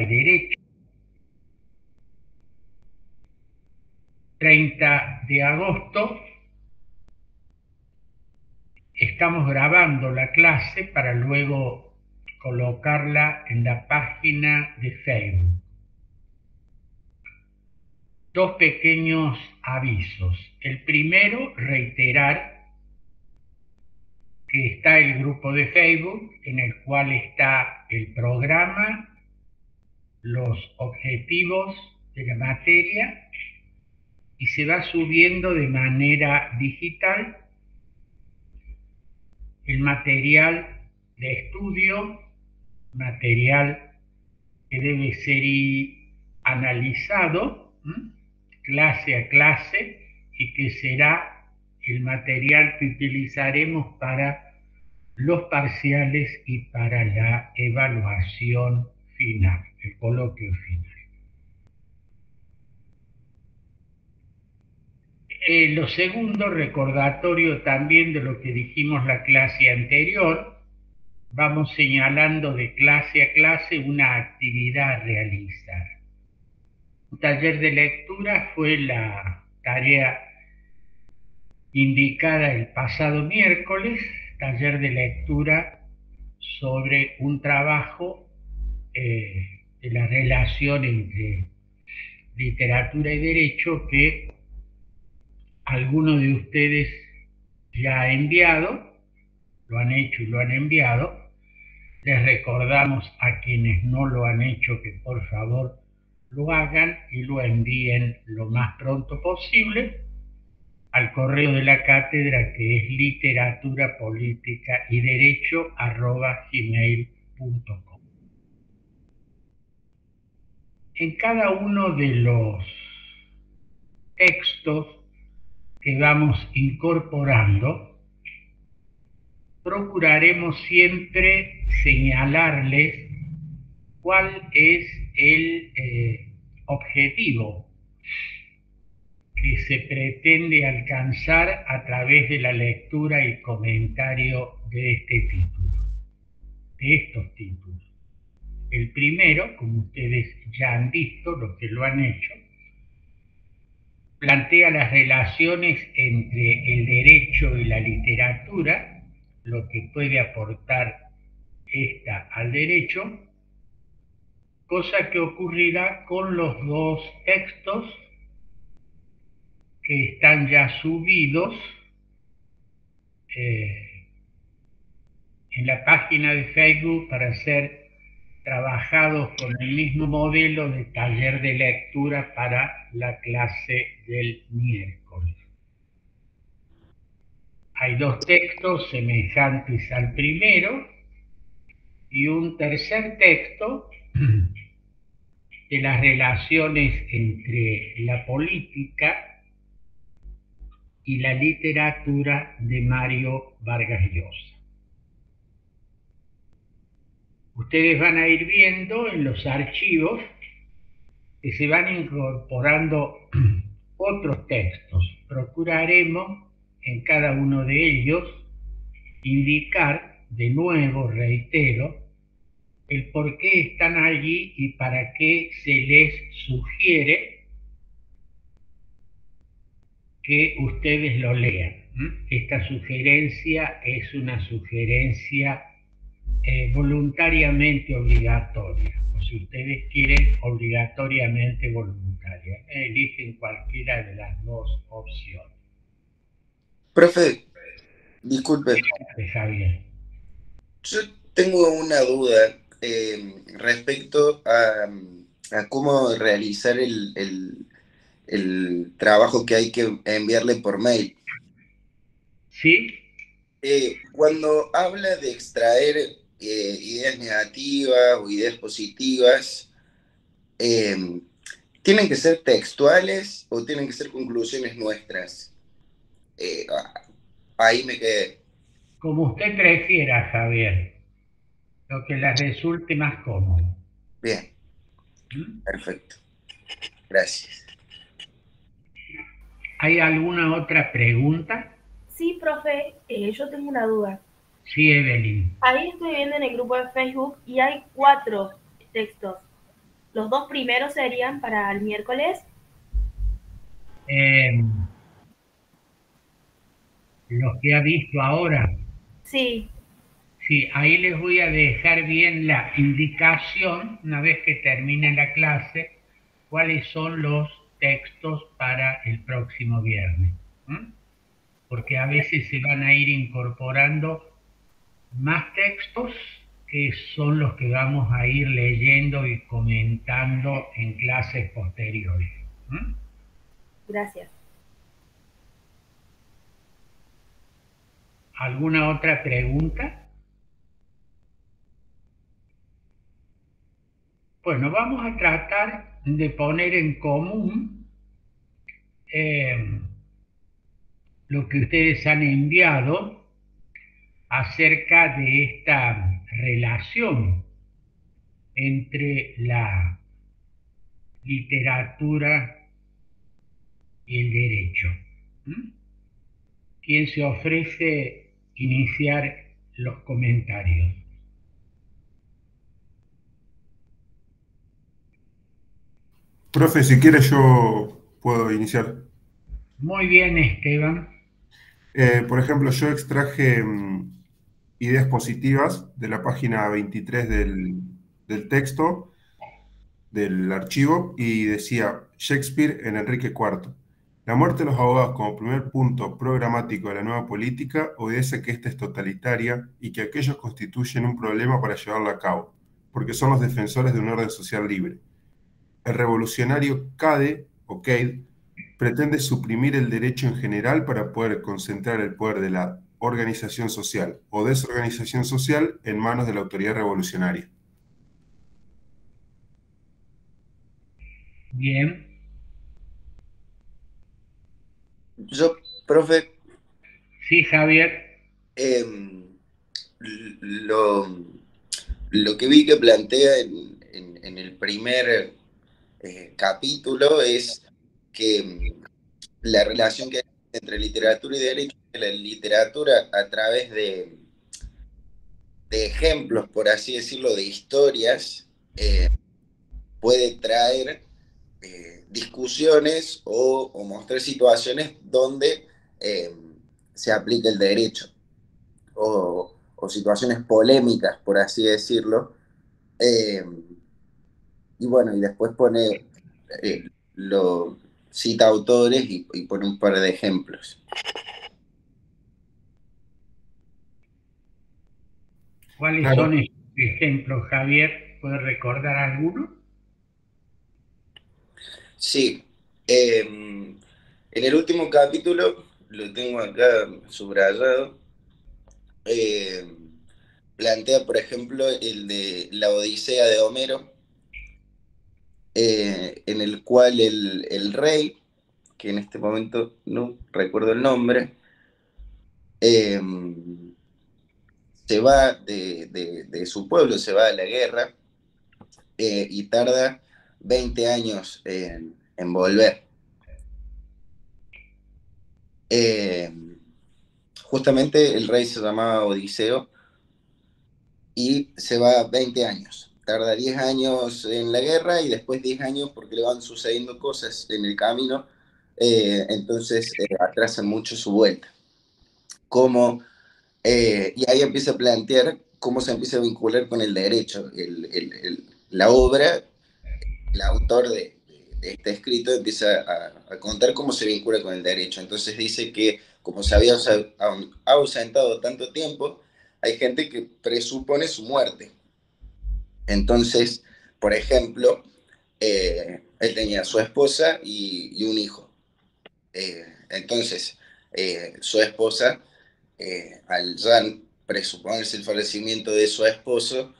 y Derecho. 30 de agosto estamos grabando la clase para luego colocarla en la página de Facebook. Dos pequeños avisos. El primero, reiterar que está el grupo de Facebook en el cual está el programa, los objetivos de la materia y se va subiendo de manera digital el material de estudio, material que debe ser analizado clase a clase y que será el material que utilizaremos para los parciales y para la evaluación final, el coloquio final. Lo segundo, recordatorio también de lo que dijimos la clase anterior, vamos señalando de clase a clase una actividad a realizar. Un taller de lectura fue la tarea indicada el pasado miércoles, taller de lectura sobre un trabajo de la relación entre literatura y derecho que alguno de ustedes ya ha enviado, lo han hecho y lo han enviado. Les recordamos a quienes no lo han hecho que por favor lo hagan y lo envíen lo más pronto posible al correo de la cátedra, que es literatura política y derecho@gmail.com. En cada uno de los textos que vamos incorporando, procuraremos siempre señalarles cuál es el objetivo que se pretende alcanzar a través de la lectura y comentario de este título, de estos títulos. El primero, como ustedes ya han visto, los que lo han hecho, plantea las relaciones entre el derecho y la literatura, lo que puede aportar esta al derecho, cosa que ocurrirá con los dos textos que están ya subidos en la página de Facebook para ser trabajados con el mismo modelo de taller de lectura para la clase del miércoles. Hay dos textos semejantes al primero y un tercer texto de las relaciones entre la política y la literatura de Mario Vargas Llosa. Ustedes van a ir viendo en los archivos que se van incorporando otros textos. Procuraremos en cada uno de ellos indicar, de nuevo reitero, el por qué están allí y para qué se les sugiere que ustedes lo lean. Esta sugerencia es una sugerencia voluntariamente obligatoria, o si ustedes quieren, obligatoriamente voluntaria. Eligen cualquiera de las dos opciones. Profe, disculpe. Javier. Yo tengo una duda respecto a cómo realizar el trabajo que hay que enviarle por mail. ¿Sí? Cuando habla de extraer ideas negativas o ideas positivas, ¿tienen que ser textuales o tienen que ser conclusiones nuestras? Ahí me quedé. Como usted prefiera, Javier, lo que les resulte más cómodo. Bien, perfecto. Gracias. ¿Hay alguna otra pregunta? Sí, profe, yo tengo una duda. Sí, Evelyn. Ahí estoy viendo en el grupo de Facebook y hay 4 textos. Los dos primeros serían para el miércoles. Eh, los que ha visto ahora, Sí, sí, ahí les voy a dejar bien la indicación, una vez que termine la clase, cuáles son los textos para el próximo viernes. ¿M? Porque a veces se van a ir incorporando más textos que son los que vamos a ir leyendo y comentando en clases posteriores. ¿M? gracias. ¿Alguna otra pregunta? Bueno, vamos a tratar de poner en común eh, lo que ustedes han enviado acerca de esta relación entre la literatura y el derecho. ¿Mm? ¿Quién se ofrece iniciar los comentarios? Profe, si quiere yo puedo iniciar. Muy bien, Esteban. Por ejemplo, yo extraje ideas positivas de la página 23 del texto, del archivo, y decía Shakespeare en Enrique IV. La muerte de los abogados como primer punto programático de la nueva política obedece que ésta es totalitaria y que aquellos constituyen un problema para llevarla a cabo, porque son los defensores de un orden social libre. El revolucionario Cade, o Cade, pretende suprimir el derecho en general para poder concentrar el poder de la organización social o desorganización social en manos de la autoridad revolucionaria. Bien. Yo, profe, Sí, Javier. em, lo, lo que vi que plantea en el primer capítulo es que la relación que hay entre literatura y derecho, la literatura a través de ejemplos, por así decirlo, de historias, puede traer discusiones o mostrar situaciones donde eh, se aplica el derecho o situaciones polémicas, por así decirlo. Eh, y bueno, y después pone, eh, lo, cita autores y pone un par de ejemplos. ¿Cuáles son Claro. estos ejemplos, Javier? ¿Puedes recordar alguno? Sí, en el último capítulo, lo tengo acá subrayado, eh, plantea, por ejemplo, el de la Odisea de Homero, en el cual el rey, que en este momento no recuerdo el nombre, eh, se va de su pueblo, se va a la guerra y tarda 20 años en volver. Eh, Justamente el rey se llamaba Odiseo y se va 20 años. Tarda 10 años en la guerra y después 10 años porque le van sucediendo cosas en el camino, entonces atrasan mucho su vuelta. Como, y ahí empieza a plantear cómo se empieza a vincular con el derecho. La obra, el autor de este escrito empieza a contar cómo se vincula con el derecho. Entonces dice que como se había ausentado tanto tiempo, hay gente que presupone su muerte. Entonces, por ejemplo, él tenía a su esposa y un hijo. Entonces, su esposa, al ya presuponerse el fallecimiento de su esposo,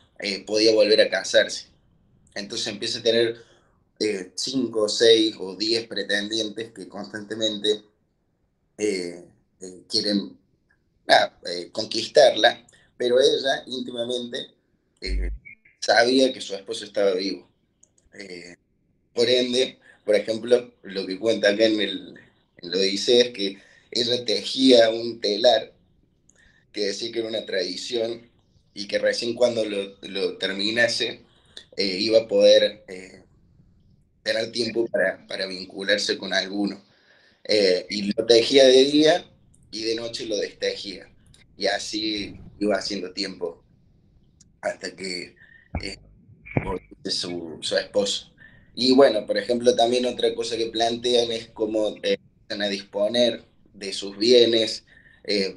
podía volver a casarse. Entonces empieza a tener 5, 6 o 10 pretendientes que constantemente eh, quieren conquistarla, pero ella íntimamente eh, sabía que su esposo estaba vivo. Eh, por ende, por ejemplo, lo que cuenta acá en lo Odisea es que ella tejía un telar que decía que era una tradición y que recién cuando lo terminase iba a poder tener tiempo para vincularse con alguno. Y lo tejía de día y de noche lo destejía. Y así iba haciendo tiempo hasta que volviese su esposo. Y bueno, por ejemplo, también otra cosa que plantean es cómo van a disponer de sus bienes,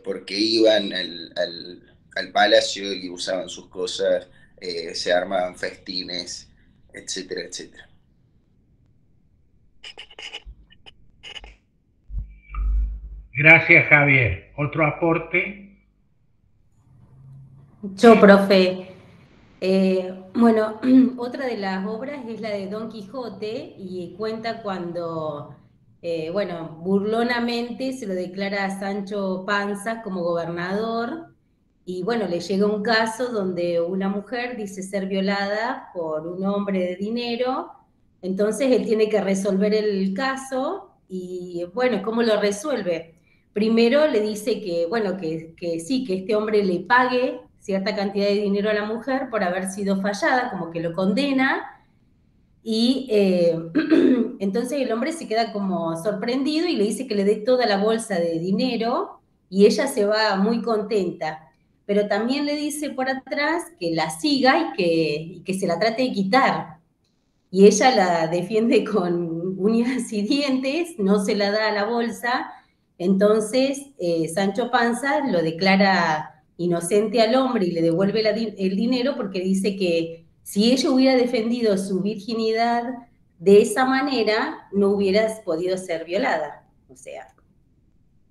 porque iban al palacio y usaban sus cosas, se armaban festines, etcétera, etcétera. Gracias, Javier. ¿Otro aporte? Yo, profe. Bueno, otra de las obras es la de Don Quijote y cuenta cuando, bueno, burlonamente se lo declara a Sancho Panza como gobernador y bueno, le llega un caso donde una mujer dice ser violada por un hombre de dinero, entonces él tiene que resolver el caso y bueno, ¿cómo lo resuelve? Primero le dice que, bueno, que sí, que este hombre le pague cierta cantidad de dinero a la mujer por haber sido fallada, como que lo condena, y entonces el hombre se queda como sorprendido y le dice que le dé toda la bolsa de dinero y ella se va muy contenta. Pero también le dice por atrás que la siga y que se la trate de quitar. Y ella la defiende con uñas y dientes, no se la da a la bolsa. Entonces Sancho Panza lo declara inocente al hombre y le devuelve el dinero porque dice que si ella hubiera defendido su virginidad de esa manera, no hubieras podido ser violada. O sea,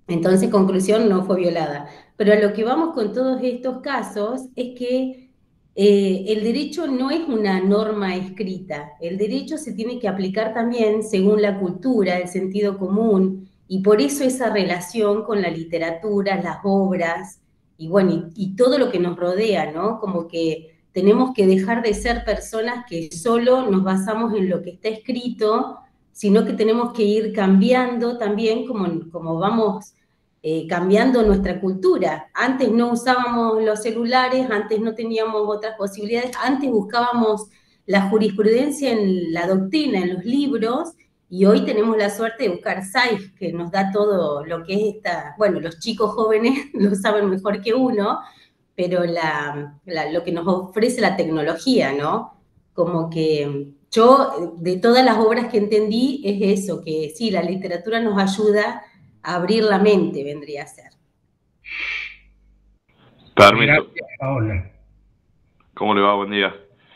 entonces, conclusión, no fue violada. Pero a lo que vamos con todos estos casos es que el derecho no es una norma escrita. El derecho se tiene que aplicar también según la cultura, el sentido común, y por eso esa relación con la literatura, las obras, y bueno, y todo lo que nos rodea, ¿no? Como que tenemos que dejar de ser personas que solo nos basamos en lo que está escrito, sino que tenemos que ir cambiando también como vamos cambiando nuestra cultura. Antes no usábamos los celulares, antes no teníamos otras posibilidades, antes buscábamos la jurisprudencia en la doctrina, en los libros, y hoy tenemos la suerte de buscar SAIF, que nos da todo lo que es bueno, los chicos jóvenes lo saben mejor que uno, pero lo que nos ofrece la tecnología, ¿no? Como que yo, de todas las obras que entendí, es eso, que sí, la literatura nos ayuda a abrir la mente, vendría a ser. Permiso. Gracias, Paola. ¿Cómo le va? Buen día.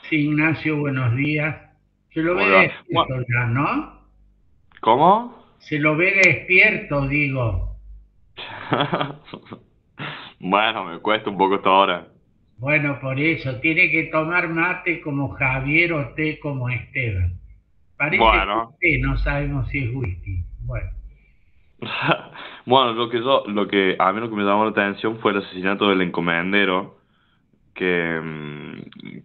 Sí, Ignacio, buenos días. Se lo ve ¿Cómo le va? despierto ya, ¿no? ¿Cómo? Se lo ve despierto, digo. Bueno, me cuesta un poco esta hora. Bueno, por eso, tiene que tomar mate como Javier o té como Esteban. Parece Bueno. que té, no sabemos si es whisky. Bueno. Bueno, a mí lo que me llamó la atención fue el asesinato del encomendero que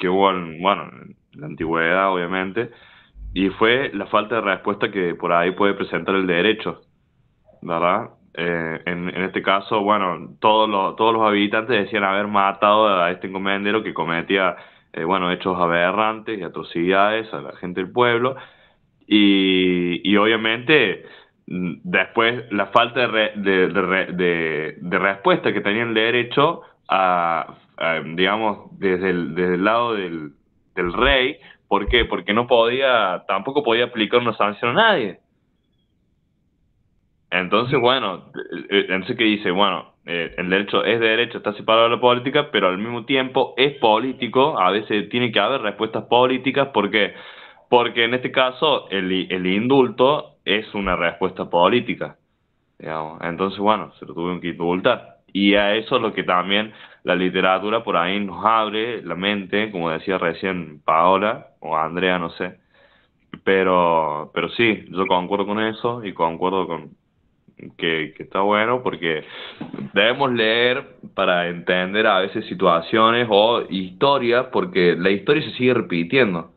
hubo en la antigüedad, obviamente, y fue la falta de respuesta que por ahí puede presentar el derecho, ¿verdad? En este caso, bueno, todos los habitantes decían haber matado a este encomendero que cometía, hechos aberrantes y atrocidades a la gente del pueblo, y obviamente después la falta de respuesta que tenía el derecho digamos, desde el lado del rey. ¿Por qué? Porque tampoco podía aplicar una sanción a nadie. Entonces, bueno, entonces que dice, bueno, el derecho es derecho, está separado de la política, pero al mismo tiempo es político, a veces tiene que haber respuestas políticas. ¿Por qué? Porque en este caso el indulto es una respuesta política, digamos. Entonces, bueno, se lo tuvieron que indultar. Y a eso es lo que también la literatura por ahí nos abre la mente, como decía recién Paola, o Andrea, no sé. Pero sí, yo concuerdo con eso y concuerdo con que está bueno, porque debemos leer para entender a veces situaciones o historias, porque la historia se sigue repitiendo.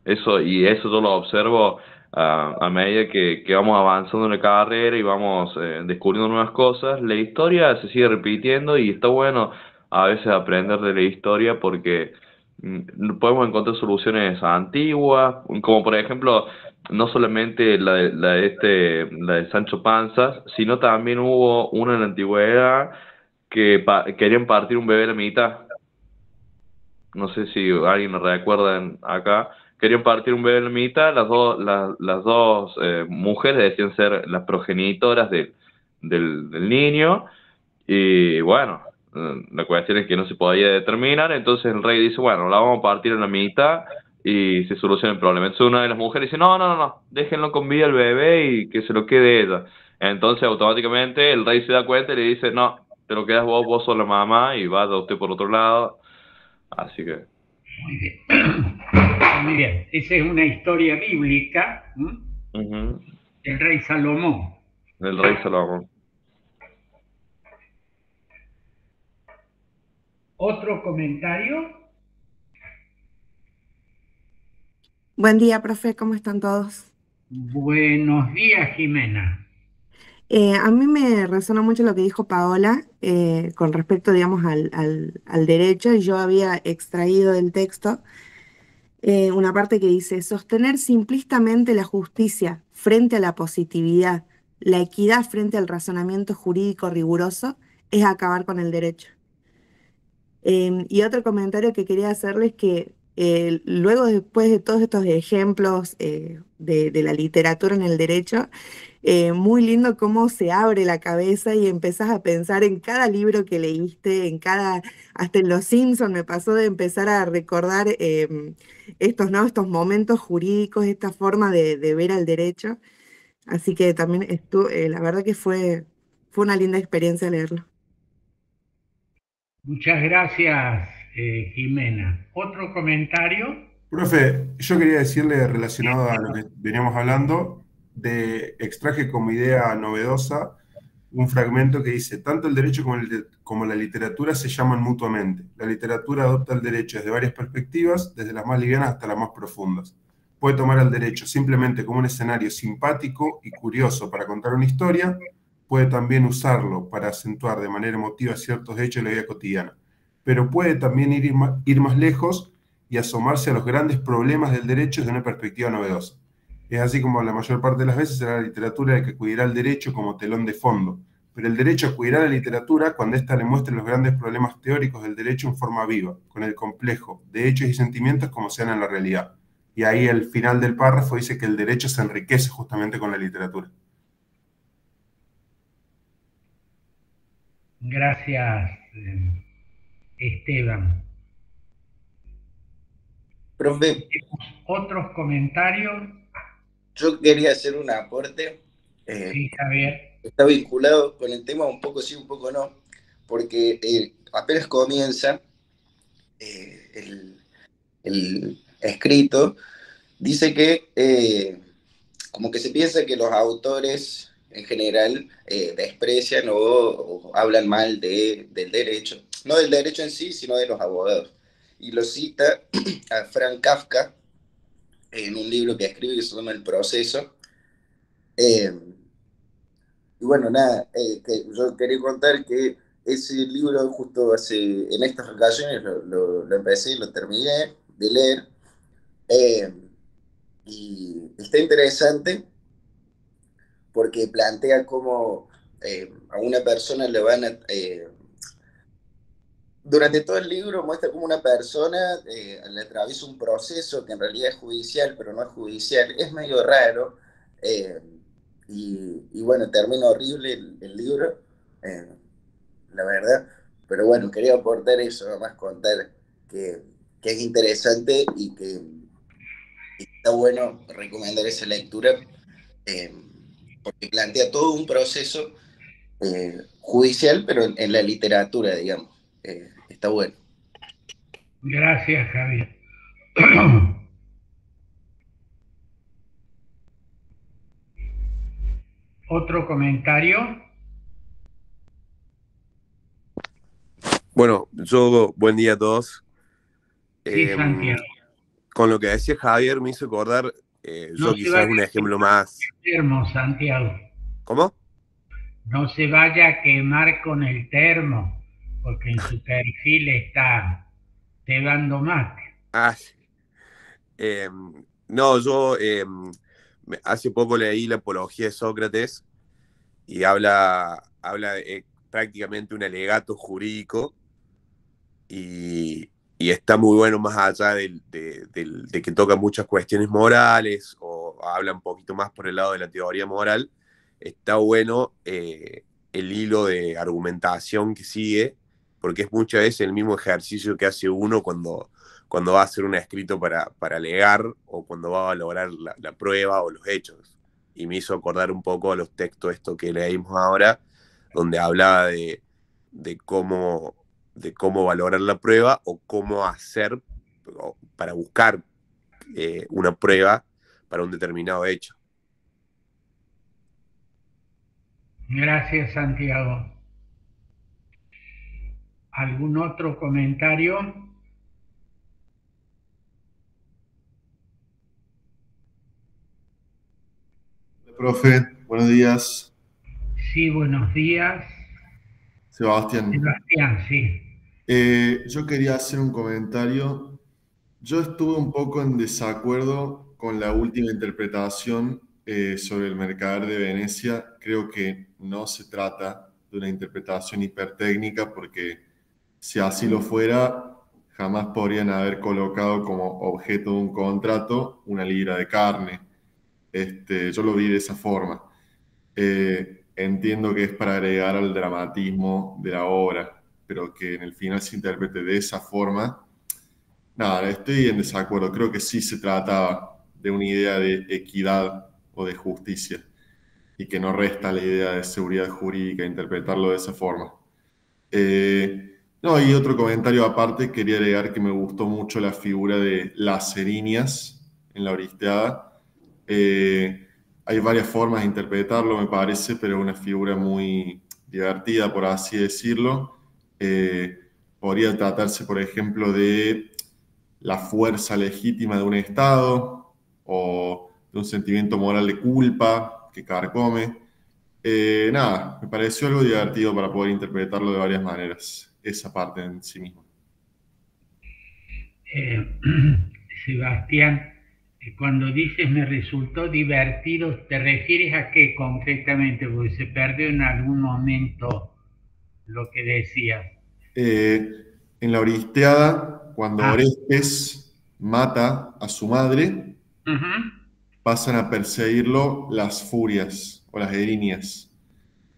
Eso yo lo observo a medida que vamos avanzando en la carrera y vamos descubriendo nuevas cosas. La historia se sigue repitiendo y está bueno a veces aprender de la historia porque podemos encontrar soluciones antiguas, como por ejemplo no solamente la de Sancho Panza, sino también hubo una en la antigüedad que querían partir un bebé a la mitad. No sé si alguien lo recuerda acá. Querían partir un bebé a la mitad, las dos mujeres decían ser las progenitoras del niño, y bueno, la cuestión es que no se podía determinar, entonces el rey dice, bueno, la vamos a partir en la mitad y se soluciona el problema. Entonces una de las mujeres dice, no, déjenlo con vida al bebé y que se lo quede ella. Entonces automáticamente el rey se da cuenta y le dice, no, te lo quedas vos sos la mamá y vaya usted por otro lado. Así que... Muy bien. Muy bien. Esa es una historia bíblica, Ujú. del rey Salomón. El rey Salomón. ¿Otro comentario? Buen día, profe, ¿cómo están todos? Buenos días, Jimena. A mí me resonó mucho lo que dijo Paola con respecto, digamos, al derecho, y yo había extraído del texto una parte que dice, sostener simplistamente la justicia frente a la positividad, la equidad frente al razonamiento jurídico riguroso, es acabar con el derecho. Y otro comentario que quería hacerles que luego, después de todos estos ejemplos de la literatura en el derecho, muy lindo cómo se abre la cabeza y empezás a pensar en cada libro que leíste, hasta en Los Simpson me pasó de empezar a recordar estos, ¿no? Estos momentos jurídicos, esta forma de ver al derecho. Así que también la verdad que fue una linda experiencia leerlo. Muchas gracias, Jimena. ¿Otro comentario? Profe, yo quería decirle relacionado a lo que veníamos hablando, extraje como idea novedosa un fragmento que dice, tanto el derecho como la literatura se llaman mutuamente. La literatura adopta el derecho desde varias perspectivas, desde las más livianas hasta las más profundas. Puede tomar al derecho simplemente como un escenario simpático y curioso para contar una historia, puede también usarlo para acentuar de manera emotiva ciertos hechos de la vida cotidiana, pero puede también ir más lejos y asomarse a los grandes problemas del derecho desde una perspectiva novedosa. Es así como la mayor parte de las veces será la literatura la que acudirá al derecho como telón de fondo, pero el derecho acudirá a la literatura cuando ésta le muestre los grandes problemas teóricos del derecho en forma viva, con el complejo de hechos y sentimientos como sean en la realidad. Y ahí el final del párrafo dice que el derecho se enriquece justamente con la literatura. Gracias, Esteban. Profe, ¿Otros comentarios? yo quería hacer un aporte. Sí, Javier. Está vinculado con el tema, un poco sí, un poco no, porque apenas comienza el escrito, dice que como que se piensa que los autores en general desprecian o hablan mal del derecho, no del derecho en sí, sino de los abogados. Y lo cita a Frank Kafka en un libro que escribe que se llama El Proceso. Y bueno, nada, que yo quería contar que ese libro justo en estas ocasiones lo empecé y lo terminé de leer. eh, y está interesante porque plantea cómo a una persona le van a... durante todo el libro muestra cómo una persona le atraviesa un proceso que en realidad es judicial, pero no es judicial. Es medio raro. eh, y bueno, termina horrible el libro. eh, la verdad. Pero bueno, quería aportar eso, además contar que, que es interesante y que está bueno recomendar esa lectura eh, porque plantea todo un proceso judicial, pero en la literatura, digamos. Está bueno. Gracias, Javier. ¿Otro comentario? Bueno, buen día a todos. Sí, Santiago. Con lo que decía Javier me hizo acordar, No yo se quizás vaya un a ejemplo quemar más. con el termo, Santiago. ¿Cómo? No se vaya a quemar con el termo, porque en su perfil está cebando mate. Ah, no, yo hace poco leí la Apología de Sócrates y habla de prácticamente un alegato jurídico y está muy bueno más allá de que toca muchas cuestiones morales o habla un poquito más por el lado de la teoría moral. Está bueno el hilo de argumentación que sigue, porque es muchas veces el mismo ejercicio que hace uno cuando va a hacer un escrito para alegar o cuando va a valorar la prueba o los hechos. Y me hizo acordar un poco a los textos esto que leímos ahora, donde hablaba de cómo valorar la prueba o cómo hacer para buscar una prueba para un determinado hecho. Gracias, Santiago. ¿Algún otro comentario? Profe, buenos días. Sí, buenos días. Sebastián. Sebastián, sí. Yo quería hacer un comentario. Yo estuve un poco en desacuerdo con la última interpretación sobre el mercader de Venecia. Creo que no se trata de una interpretación hipertécnica porque si así lo fuera, jamás podrían haber colocado como objeto de un contrato una libra de carne. Yo lo vi de esa forma. Entiendo que es para agregar al dramatismo de la obra, pero que en el final se interprete de esa forma. Nada, estoy en desacuerdo. Creo que sí se trataba de una idea de equidad o de justicia y que no resta la idea de seguridad jurídica interpretarlo de esa forma. No, y otro comentario aparte, quería agregar que me gustó mucho la figura de las erinias en la Oristeada. Hay varias formas de interpretarlo, me parece, pero una figura muy divertida, por así decirlo. Podría tratarse, por ejemplo, de la fuerza legítima de un Estado o de un sentimiento moral de culpa que carcome. Nada, me pareció algo divertido para poder interpretarlo de varias maneras, esa parte en sí misma. Sebastián, cuando dices me resultó divertido, ¿te refieres a qué concretamente? Porque se perdió en algún momento lo que decías. En la Oristeada, cuando Orestes mata a su madre, pasan a perseguirlo las furias o las erinias,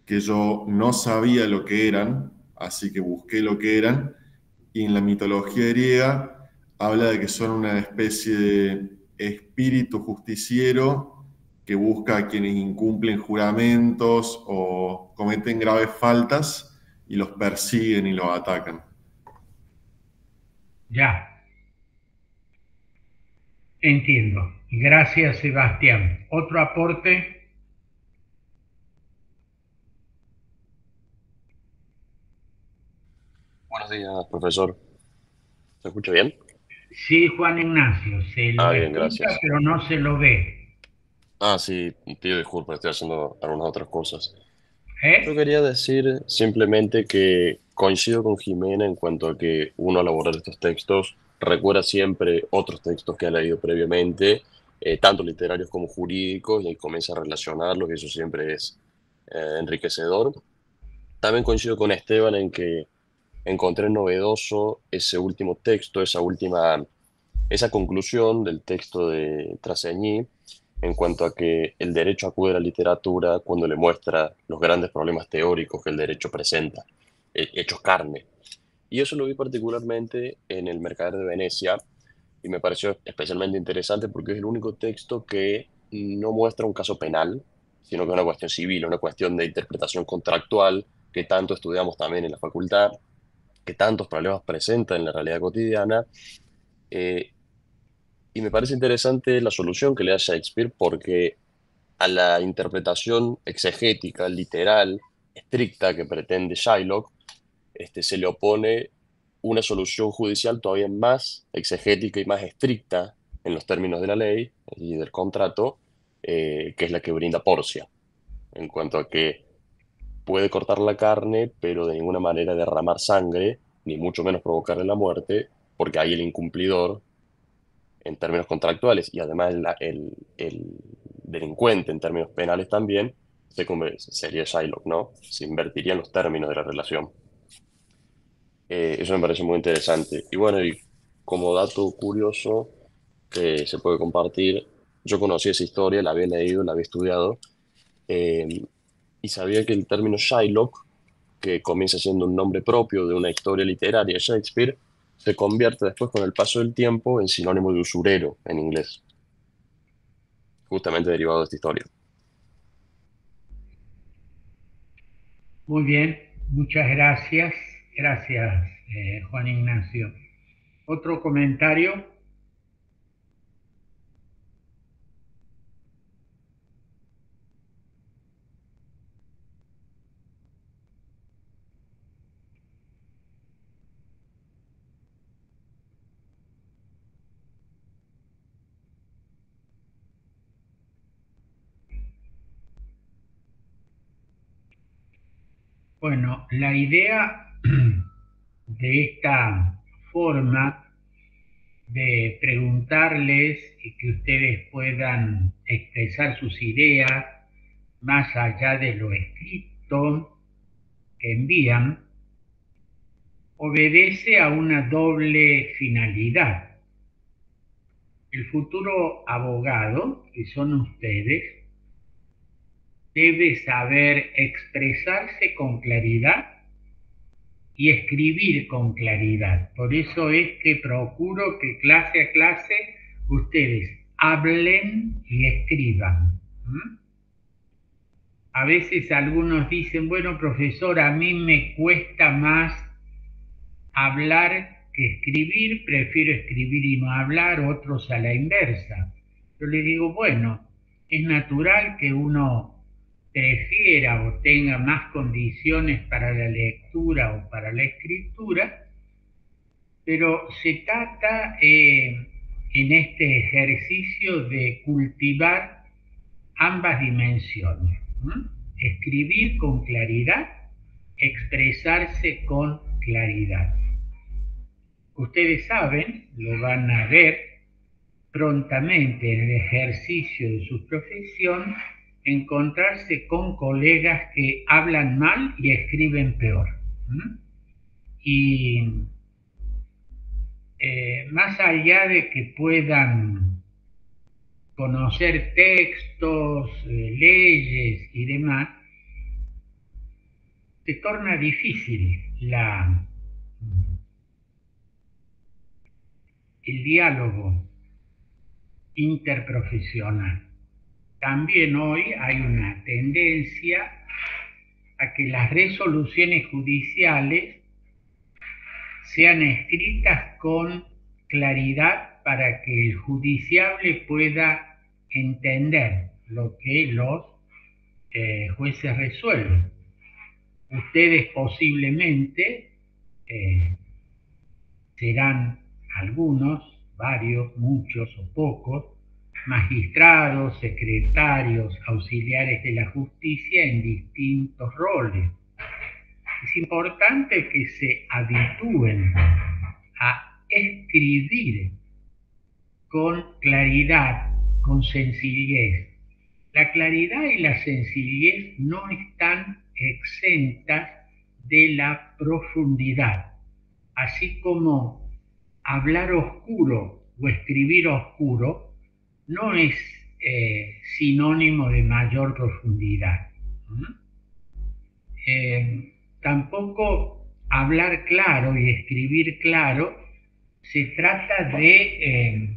que yo no sabía lo que eran, así que busqué lo que eran, y en la mitología griega habla de que son una especie de espíritu justiciero que busca a quienes incumplen juramentos o cometen graves faltas y los persiguen y los atacan. Ya. Entiendo. Gracias, Sebastián. ¿Otro aporte? Buenos días, profesor. ¿Se escucha bien? Sí, Juan Ignacio, se lo bien, escucha, gracias. pero no se lo ve. Sí, pido disculpas, estoy haciendo algunas otras cosas. ¿Eh? Yo quería decir simplemente que coincido con Jimena en cuanto a que uno al abordar estos textos recuerda siempre otros textos que ha leído previamente, tanto literarios como jurídicos, y comienza a relacionarlos, y eso siempre es enriquecedor. También coincido con Esteban en que encontré novedoso ese último texto, esa conclusión del texto de Trasegni en cuanto a que el derecho acude a la literatura cuando le muestra los grandes problemas teóricos que el derecho presenta, hechos carne. Y eso lo vi particularmente en El Mercader de Venecia y me pareció especialmente interesante porque es el único texto que no muestra un caso penal, sino que es una cuestión civil, una cuestión de interpretación contractual que tanto estudiamos también en la facultad, que tantos problemas presenta en la realidad cotidiana. Y me parece interesante la solución que le da Shakespeare porque a la interpretación exegética, literal, estricta que pretende Shylock, se le opone una solución judicial todavía más exegética y más estricta en los términos de la ley y del contrato, que es la que brinda Porcia, en cuanto a que puede cortar la carne, pero de ninguna manera derramar sangre, ni mucho menos provocarle la muerte, porque ahí el incumplidor en términos contractuales y además delincuente en términos penales también, sería Shylock, ¿no? Se invertirían los términos de la relación. Eso me parece muy interesante. Y bueno, y como dato curioso que se puede compartir, yo conocí esa historia, la había leído, la había estudiado, eh, y sabía que el término Shylock, que comienza siendo un nombre propio de una historia literaria de Shakespeare, se convierte después con el paso del tiempo en sinónimo de usurero en inglés, justamente derivado de esta historia. Muy bien, muchas gracias. Gracias, Juan Ignacio. ¿Otro comentario? Bueno, la idea de esta forma de preguntarles y que ustedes puedan expresar sus ideas más allá de lo escrito que envían, obedece a una doble finalidad. El futuro abogado, que son ustedes, debe saber expresarse con claridad y escribir con claridad. Por eso es que procuro que clase a clase ustedes hablen y escriban. A veces algunos dicen, bueno, profesor, a mí me cuesta más hablar que escribir, prefiero escribir y no hablar, otros a la inversa. Yo les digo, bueno, es natural que uno prefiera o tenga más condiciones para la lectura o para la escritura, pero se trata en este ejercicio de cultivar ambas dimensiones. Escribir con claridad, expresarse con claridad. Ustedes saben, lo van a ver prontamente en el ejercicio de su profesión, encontrarse con colegas que hablan mal y escriben peor. Y más allá de que puedan conocer textos, leyes y demás, se torna difícil el diálogo interprofesional. También hoy hay una tendencia a que las resoluciones judiciales sean escritas con claridad para que el justiciable pueda entender lo que los jueces resuelven. Ustedes posiblemente serán algunos, varios, muchos o pocos, magistrados, secretarios, auxiliares de la justicia en distintos roles. Es importante que se habitúen a escribir con claridad, con sencillez. La claridad y la sencillez no están exentas de la profundidad, así como hablar oscuro o escribir oscuro no es sinónimo de mayor profundidad. Tampoco hablar claro y escribir claro se trata de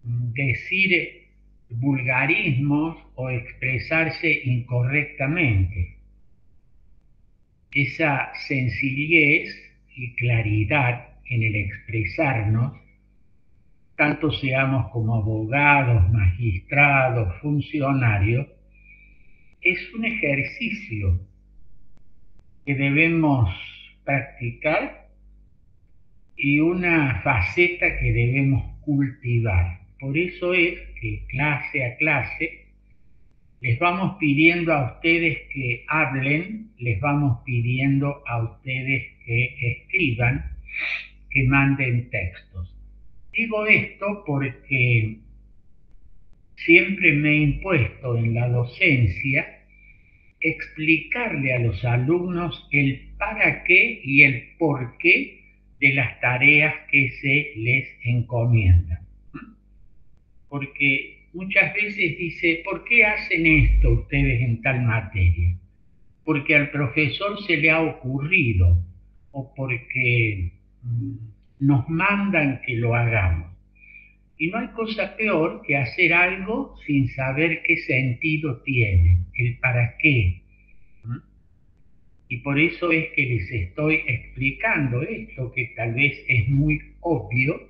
decir vulgarismos o expresarse incorrectamente. Esa sencillez y claridad en el expresarnos, tanto seamos como abogados, magistrados, funcionarios, es un ejercicio que debemos practicar y una faceta que debemos cultivar. Por eso es que clase a clase les vamos pidiendo a ustedes que hablen, les vamos pidiendo a ustedes que escriban, que manden textos. Digo esto porque siempre me he impuesto en la docencia explicarle a los alumnos el para qué y el por qué de las tareas que se les encomiendan. Porque muchas veces dice, ¿por qué hacen esto ustedes en tal materia? Porque al profesor se le ha ocurrido o porque nos mandan que lo hagamos. Y no hay cosa peor que hacer algo sin saber qué sentido tiene, el para qué. Y por eso es que les estoy explicando esto, que tal vez es muy obvio,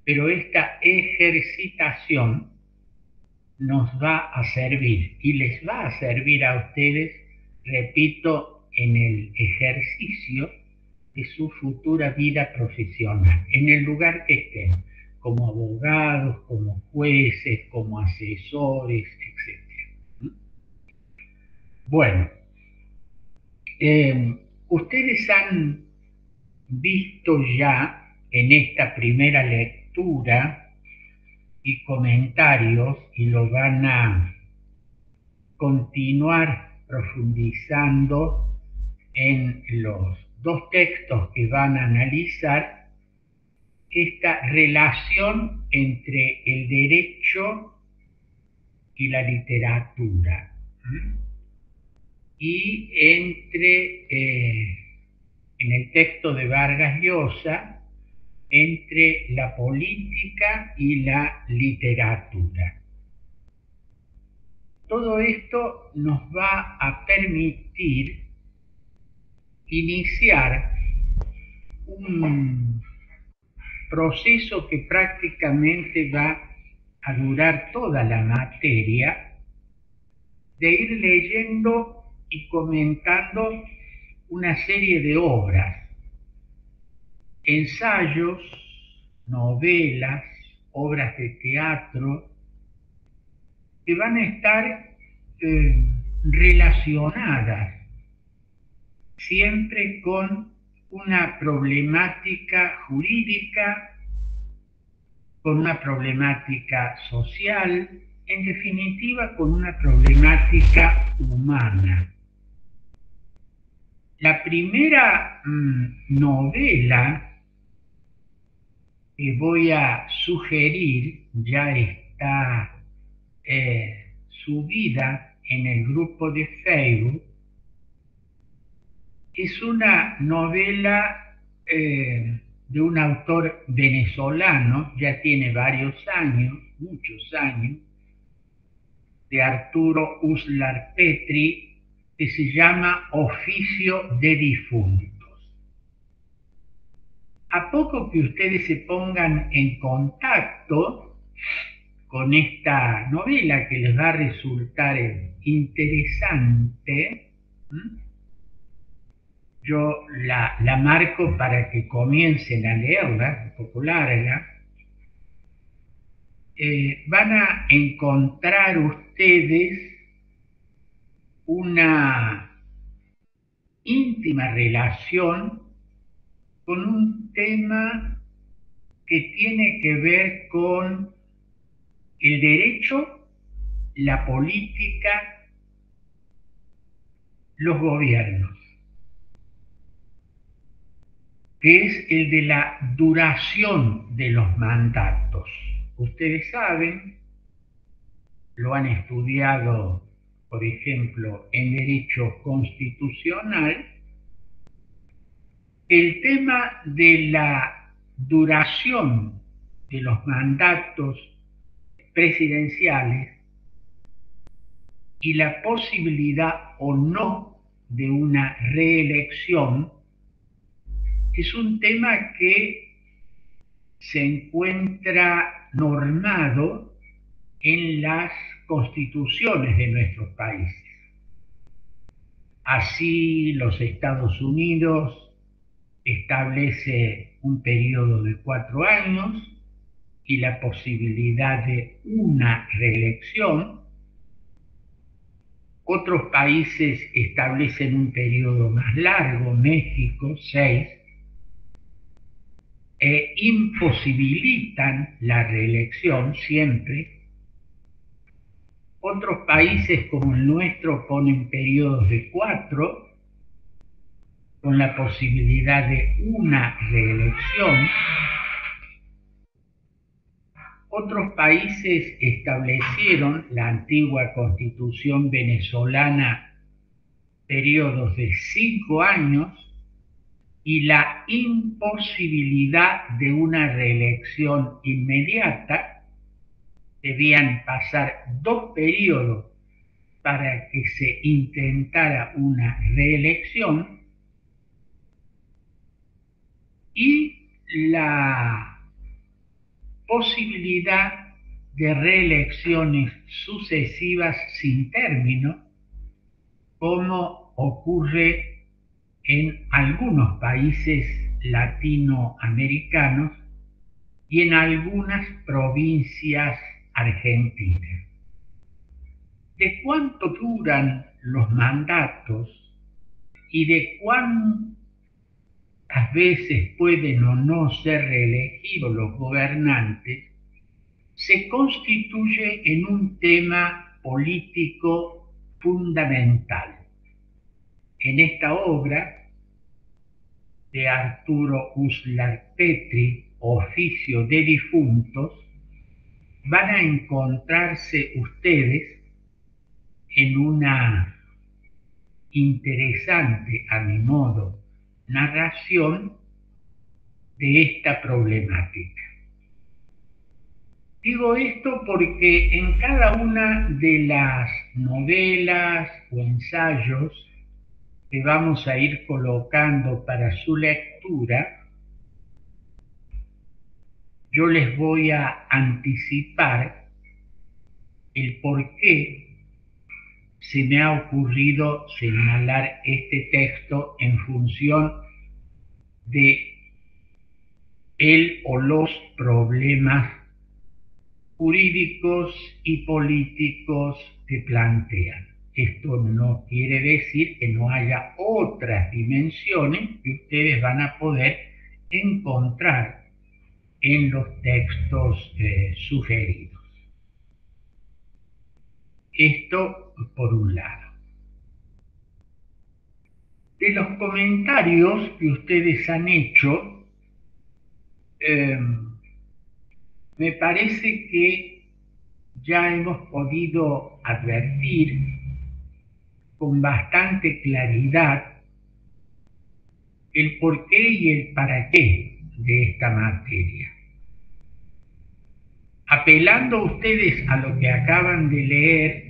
pero esta ejercitación nos va a servir y les va a servir a ustedes, repito, en el ejercicio de su futura vida profesional, en el lugar que estén, como abogados, como jueces, como asesores, etc. Bueno, ustedes han visto ya en esta primera lectura y comentarios, y lo van a continuar profundizando en los dos textos que van a analizar, esta relación entre el derecho y la literatura, y entre, en el texto de Vargas Llosa, entre la política y la literatura. Todo esto nos va a permitir iniciar un proceso que prácticamente va a durar toda la materia, de ir leyendo y comentando una serie de obras, ensayos, novelas, obras de teatro, que van a estar relacionadas siempre con una problemática jurídica, con una problemática social, en definitiva con una problemática humana. La primera novela que voy a sugerir ya está subida en el grupo de Facebook. Es una novela de un autor venezolano, ya tiene varios años, muchos años, de Arturo Uslar Petri, que se llama Oficio de Difuntos. A poco que ustedes se pongan en contacto con esta novela, que les va a resultar interesante, yo la marco para que comiencen a leerla, un poco larga, van a encontrar ustedes una íntima relación con un tema que tiene que ver con el derecho, la política, los gobiernos, que es el de la duración de los mandatos. Ustedes saben, lo han estudiado, por ejemplo, en derecho constitucional, el tema de la duración de los mandatos presidenciales y la posibilidad o no de una reelección es un tema que se encuentra normado en las constituciones de nuestros países. Así, los Estados Unidos establece un periodo de 4 años y la posibilidad de una reelección. Otros países establecen un periodo más largo, México 6, e imposibilitan la reelección siempre, Otros países como el nuestro ponen periodos de 4, con la posibilidad de una reelección. Otros países establecieron, la antigua Constitución venezolana, periodos de 5 años y la imposibilidad de una reelección inmediata. Debían pasar 2 periodos para que se intentara una reelección, y la posibilidad de reelecciones sucesivas sin término, como ocurre en algunos países latinoamericanos y en algunas provincias argentinas. ¿De cuánto duran los mandatos y de cuántas veces pueden o no ser reelegidos los gobernantes se constituye en un tema político fundamental? En esta obra de Arturo Uslar Petri, Oficio de Difuntos, van a encontrarse ustedes en una interesante, a mi modo, narración de esta problemática. Digo esto porque en cada una de las novelas o ensayos que vamos a ir colocando para su lectura, yo les voy a anticipar el por qué se me ha ocurrido señalar este texto en función de el o los problemas jurídicos y políticos que plantean. Esto no quiere decir que no haya otras dimensiones que ustedes van a poder encontrar en los textos sugeridos. Esto por un lado. De los comentarios que ustedes han hecho, me parece que ya hemos podido advertir con bastante claridad el porqué y el para qué de esta materia. Apelando ustedes a lo que acaban de leer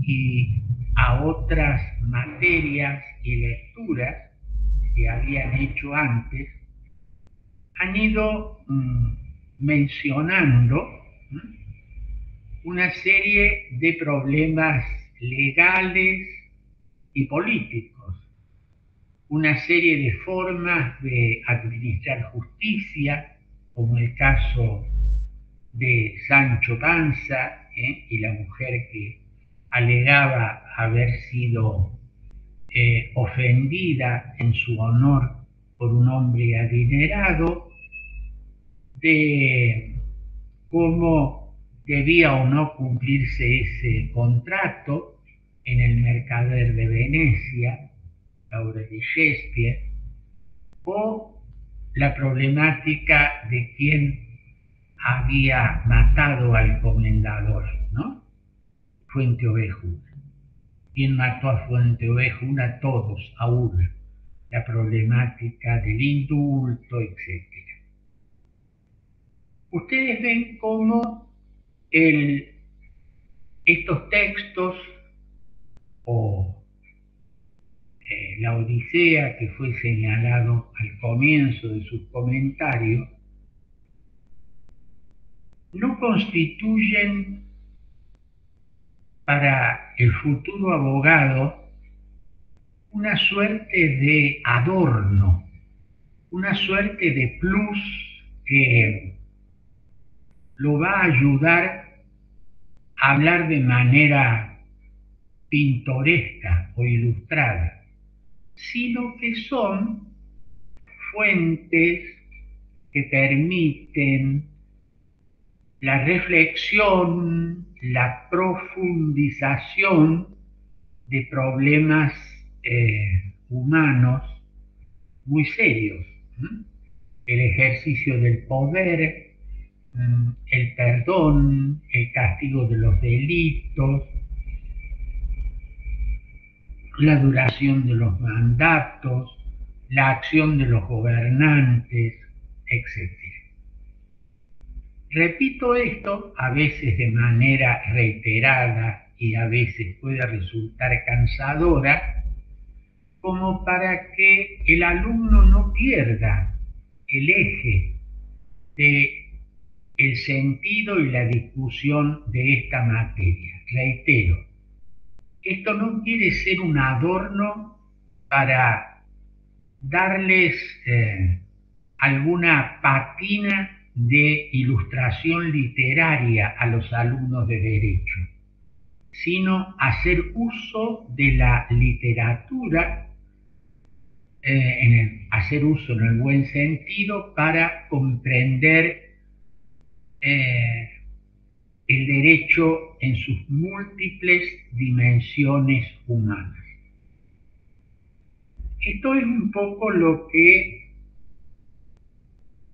y a otras materias y lecturas que habían hecho antes, han ido mencionando una serie de problemas legales y políticos, una serie de formas de administrar justicia, como el caso de Sancho Panza y la mujer que alegaba haber sido ofendida en su honor por un hombre adinerado, de cómo debía o no cumplirse ese contrato en el mercader de Venecia, la obra de Shakespeare, o la problemática de quién había matado al comendador, ¿no? Fuenteovejuna. ¿Quién mató a Fuenteovejuna? Todos, a una. La problemática del indulto, etc. Ustedes ven cómo estos textos o la Odisea, que fue señalado al comienzo de sus comentarios, no constituyen para el futuro abogado una suerte de adorno, una suerte de plus que lo va a ayudar a hablar de manera pintoresca o ilustrada, sino que son fuentes que permiten la reflexión, la profundización de problemas humanos muy serios. El ejercicio del poder, el perdón, el castigo de los delitos, la duración de los mandatos, la acción de los gobernantes, etc. Repito esto a veces de manera reiterada y a veces puede resultar cansadora, como para que el alumno no pierda el eje de el sentido y la discusión de esta materia. Reitero, esto no quiere ser un adorno para darles alguna patina de ilustración literaria a los alumnos de Derecho, sino hacer uso de la literatura, hacer uso en el buen sentido para comprender el derecho en sus múltiples dimensiones humanas. Esto es un poco lo que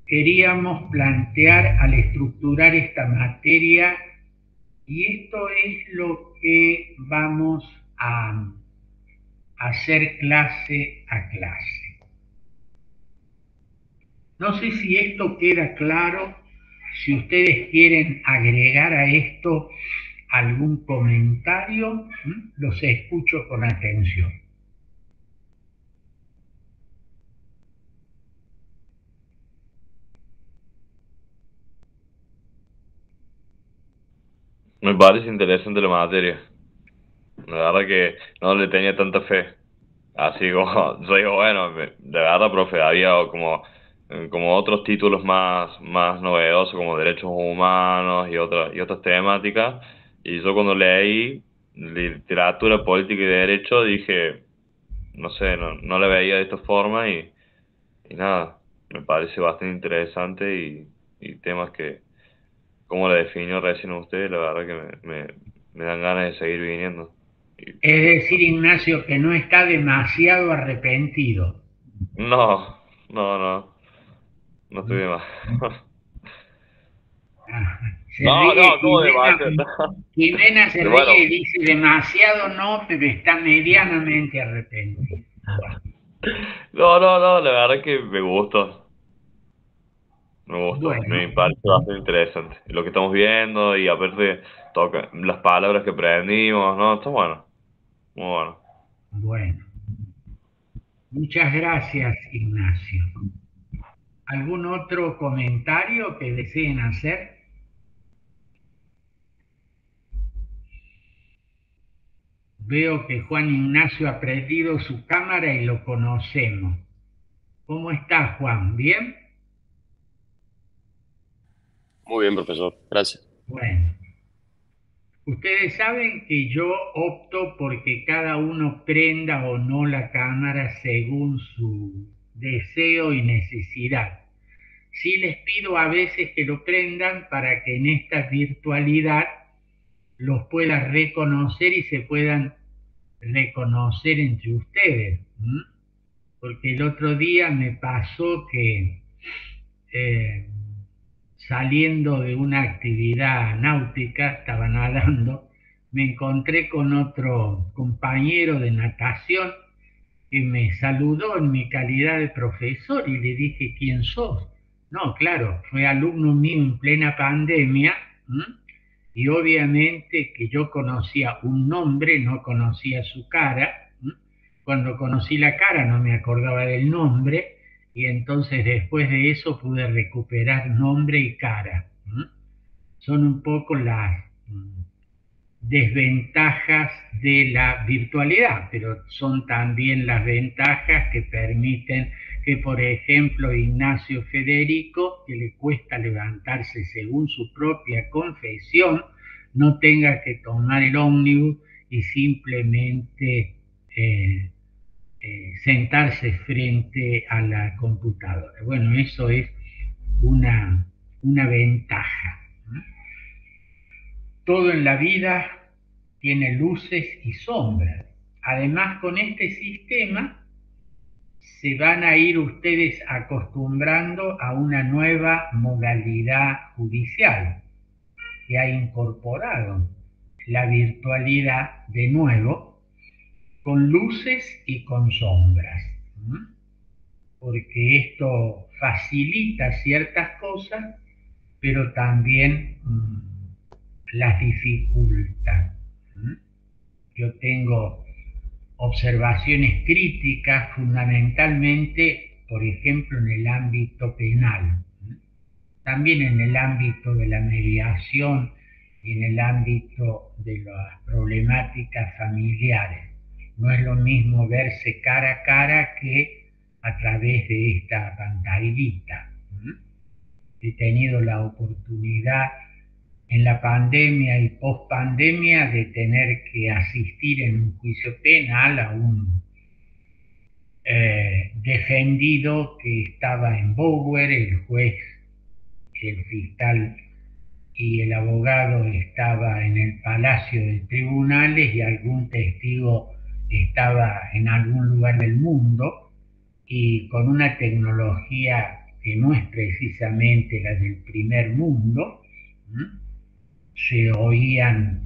queríamos plantear al estructurar esta materia, y esto es lo que vamos a hacer clase a clase. No sé si esto queda claro. Si ustedes quieren agregar a esto algún comentario, los escucho con atención. Me parece interesante la materia. La verdad que no le tenía tanta fe. Así como, yo digo, bueno, de verdad, profe, había como otros títulos más novedosos, como derechos humanos y otras temáticas. Y yo cuando leí literatura, política y derecho, dije, no sé, no la veía de esta forma y nada, me parece bastante interesante y temas que, como lo definió recién usted, la verdad que me dan ganas de seguir viniendo. Es decir, Ignacio, que no está demasiado arrepentido. No estoy de más. ¿Cómo demasiado? Jimena se Bueno. ríe y dice demasiado no, pero está medianamente arrepentido. No, la verdad que me gustó. Bueno. Me parece bastante interesante. Lo que estamos viendo y aparte toca las palabras que aprendimos, ¿no? Está bueno. Muy bueno. Bueno. Muchas gracias, Ignacio. ¿Algún otro comentario que deseen hacer? Veo que Juan Ignacio ha prendido su cámara y lo conocemos. ¿Cómo está, Juan? ¿Bien? Muy bien, profesor. Gracias. Bueno. Ustedes saben que yo opto porque cada uno prenda o no la cámara según su deseo y necesidad. Sí les pido a veces que lo prendan para que en esta virtualidad los pueda reconocer y se puedan reconocer entre ustedes. Porque el otro día me pasó que saliendo de una actividad náutica, estaba nadando, me encontré con otro compañero de natación que me saludó en mi calidad de profesor y le dije, ¿quién sos? No, claro, fue alumno mío en plena pandemia, y obviamente que yo conocía un nombre, no conocía su cara. Cuando conocí la cara no me acordaba del nombre, y entonces después de eso pude recuperar nombre y cara. Son un poco las desventajas de la virtualidad, pero son también las ventajas que permiten que, por ejemplo, Ignacio Federico, que le cuesta levantarse según su propia confesión, no tenga que tomar el ómnibus y simplemente sentarse frente a la computadora. Bueno, eso es una ventaja. todo en la vida tiene luces y sombras. Además, con este sistema se van a ir ustedes acostumbrando a una nueva modalidad judicial que ha incorporado la virtualidad de nuevo, con luces y con sombras, porque esto facilita ciertas cosas, pero también las dificulta. Yo tengo observaciones críticas fundamentalmente, por ejemplo, en el ámbito penal, también en el ámbito de la mediación y en el ámbito de las problemáticas familiares. No es lo mismo verse cara a cara que a través de esta pantallita. He tenido la oportunidad en la pandemia y post-pandemia de tener que asistir en un juicio penal a un defendido que estaba en Bower, el juez, el fiscal y el abogado estaba en el Palacio de Tribunales y algún testigo estaba en algún lugar del mundo, y con una tecnología que no es precisamente la del primer mundo, se oían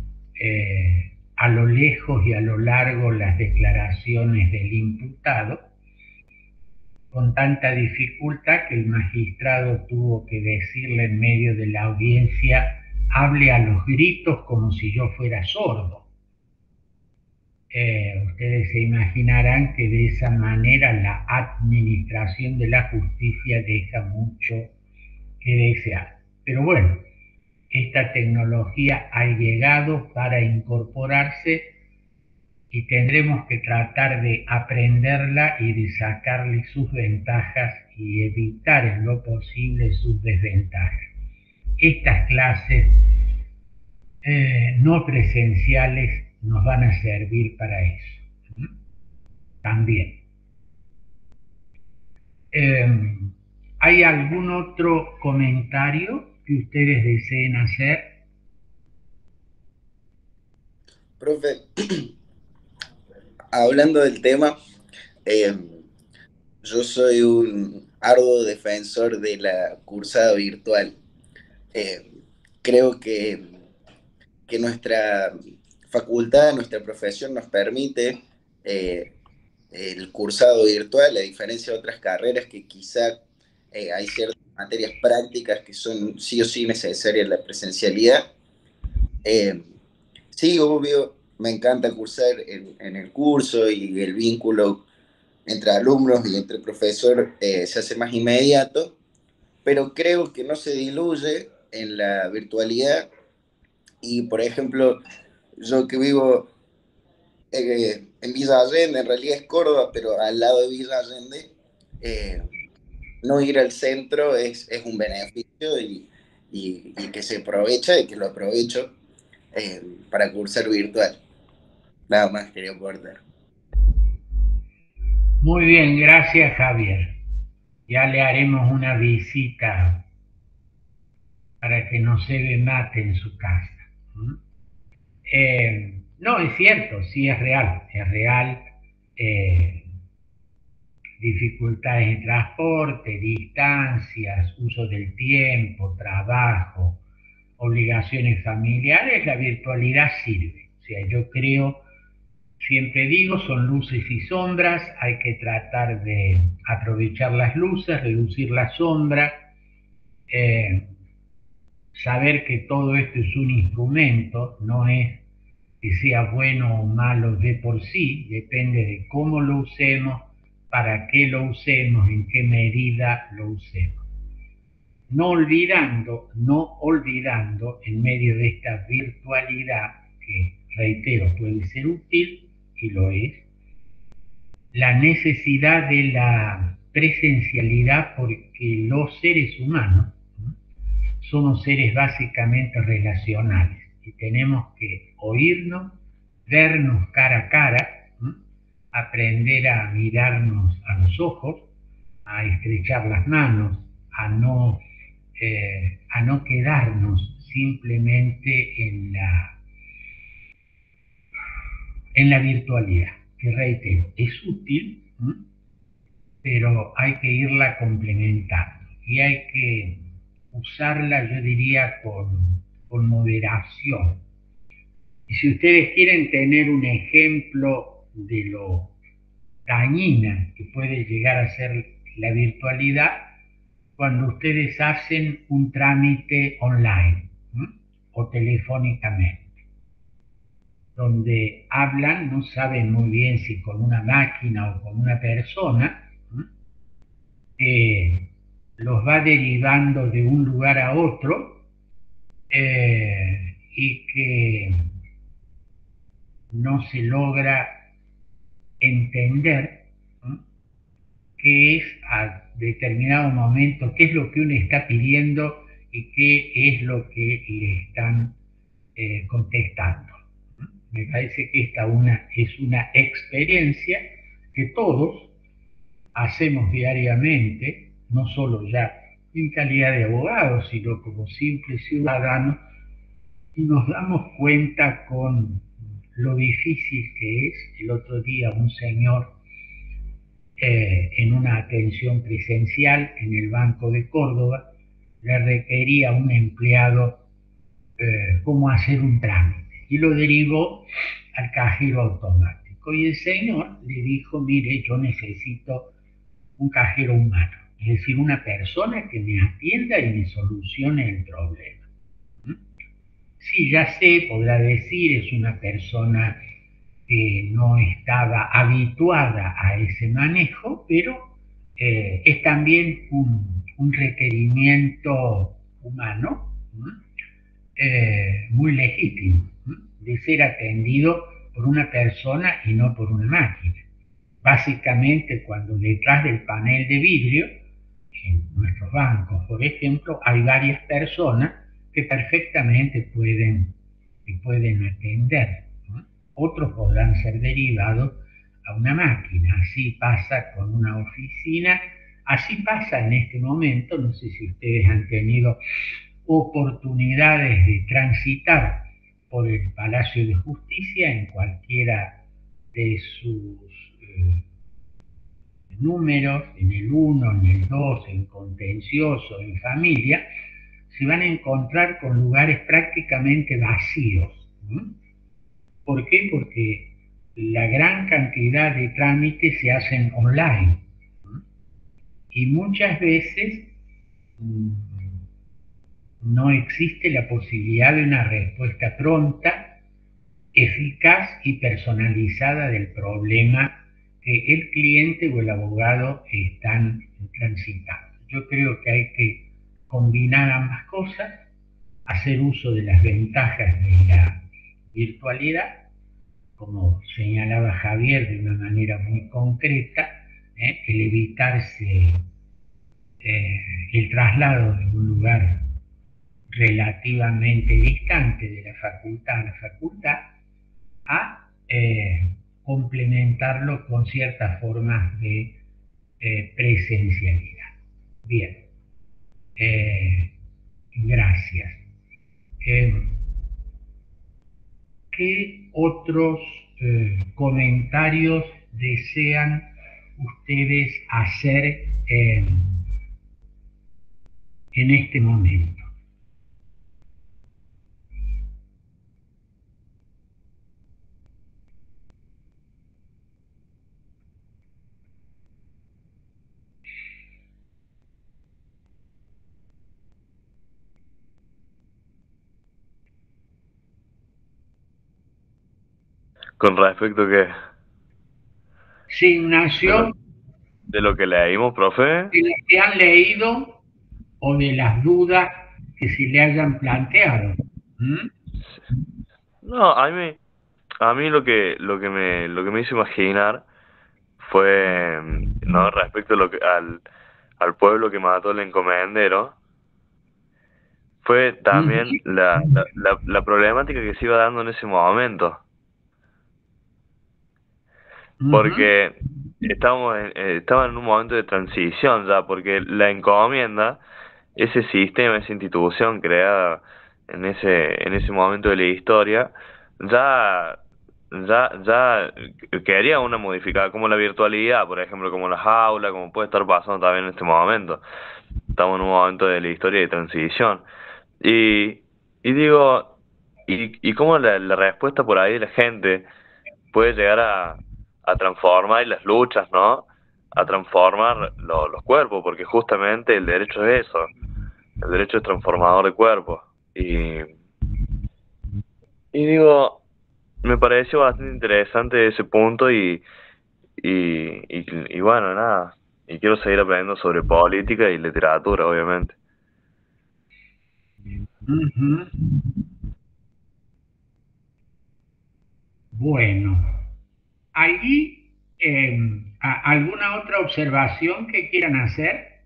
a lo lejos y a lo largo las declaraciones del imputado, con tanta dificultad que el magistrado tuvo que decirle en medio de la audiencia: hable a los gritos como si yo fuera sordo. Ustedes se imaginarán que de esa manera la administración de la justicia deja mucho que desear. Pero bueno, esta tecnología ha llegado para incorporarse y tendremos que tratar de aprenderla y de sacarle sus ventajas y evitar en lo posible sus desventajas. Estas clases no presenciales nos van a servir para eso. También. ¿Hay algún otro comentario que ustedes deseen hacer? Profe, hablando del tema, yo soy un arduo defensor de la cursada virtual. Creo que nuestra facultad, nuestra profesión nos permite el cursado virtual, a diferencia de otras carreras que quizá hay ciertas materias prácticas que son sí o sí necesarias la presencialidad. Sí, obvio, me encanta cursar en el curso, y el vínculo entre alumnos y entre profesor se hace más inmediato, pero creo que no se diluye en la virtualidad. Y, por ejemplo, yo que vivo en Villa Allende, en realidad es Córdoba, pero al lado de Villa Allende, no ir al centro es un beneficio, y que se aprovecha y que lo aprovecho para cursar virtual. Nada más quería aportar. Muy bien, gracias, Javier. Ya le haremos una visita para que no se le mate en su casa. No, es cierto, sí es real, dificultades de transporte, distancias, uso del tiempo, trabajo, obligaciones familiares, la virtualidad sirve. O sea, yo creo, siempre digo, son luces y sombras, hay que tratar de aprovechar las luces, reducir la sombra, saber que todo esto es un instrumento, no es que sea bueno o malo de por sí, depende de cómo lo usemos, para qué lo usemos, en qué medida lo usemos. No olvidando en medio de esta virtualidad, que reitero puede ser útil y lo es, la necesidad de la presencialidad, porque los seres humanos somos seres básicamente relacionales y tenemos que oírnos, vernos cara a cara, aprender a mirarnos a los ojos, a estrechar las manos, a no quedarnos simplemente en la virtualidad, que reitero, es útil, pero hay que irla complementando y hay que usarla, yo diría, con moderación. Y si ustedes quieren tener un ejemplo de lo dañina que puede llegar a ser la virtualidad, cuando ustedes hacen un trámite online o telefónicamente, donde hablan, no saben muy bien si con una máquina o con una persona, los va derivando de un lugar a otro, y que no se logra entender qué es a determinado momento, qué es lo que uno está pidiendo y qué es lo que le están contestando. Me parece que esta es una experiencia que todos hacemos diariamente, no solo ya en calidad de abogados, sino como simples ciudadanos, y nos damos cuenta con lo difícil que es. El otro día un señor en una atención presencial en el Banco de Córdoba le requería a un empleado cómo hacer un trámite y lo derivó al cajero automático, y el señor le dijo: mire, yo necesito un cajero humano, es decir, una persona que me atienda y me solucione el problema. Sí, ya sé, podrá decir, es una persona que no estaba habituada a ese manejo, pero es también un requerimiento humano muy legítimo, de ser atendido por una persona y no por una máquina. Básicamente, cuando detrás del panel de vidrio, en nuestros bancos, por ejemplo, hay varias personas que perfectamente pueden atender, ¿no? Otros podrán ser derivados a una máquina. Así pasa con una oficina, así pasa en este momento. No sé si ustedes han tenido oportunidades de transitar por el Palacio de Justicia en cualquiera de sus números, en el 1, en el 2, en contencioso, en familia, se van a encontrar con lugares prácticamente vacíos. ¿Por qué? Porque la gran cantidad de trámites se hacen online y muchas veces no existe la posibilidad de una respuesta pronta, eficaz y personalizada del problema que el cliente o el abogado están transitando. Yo creo que hay que combinar ambas cosas, hacer uso de las ventajas de la virtualidad, como señalaba Javier de una manera muy concreta, el evitarse el traslado de un lugar relativamente distante de la facultad a la facultad, a complementarlo con ciertas formas de presencialidad. Bien, gracias. ¿Qué otros comentarios desean ustedes hacer en este momento? ¿Con respecto a qué? Sí, Ignacio. ¿De lo que leímos, profe? De lo que han leído o de las dudas que se le hayan planteado. No, a mí lo que me hizo imaginar fue, ¿no?, respecto a al pueblo que mató el encomendero, fue también la problemática que se iba dando en ese momento. Porque estaba en un momento de transición ya, porque la encomienda, ese sistema, esa institución creada en ese momento de la historia, ya, ya quería una modificada, como la virtualidad, por ejemplo, como las aulas, como puede estar pasando también en este momento. Estamos en un momento de la historia de transición. Y, y digo, y cómo la respuesta por ahí de la gente puede llegar a transformar las luchas, ¿no? A transformar los cuerpos, porque justamente el derecho es eso, el derecho es transformador de cuerpos. Y digo, me pareció bastante interesante ese punto y bueno, nada, y quiero seguir aprendiendo sobre política y literatura, obviamente. Ujú. Bueno, allí, ¿alguna otra observación que quieran hacer?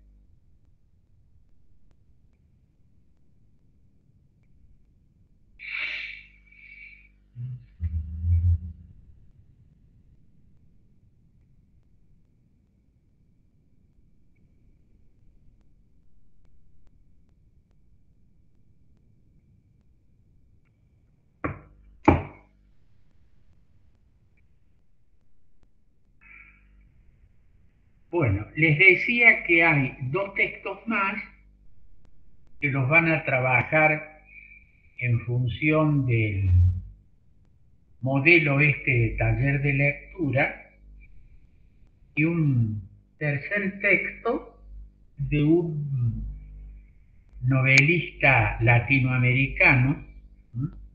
Bueno, les decía que hay dos textos más que los van a trabajar en función del modelo este de taller de lectura y un tercer texto de un novelista latinoamericano,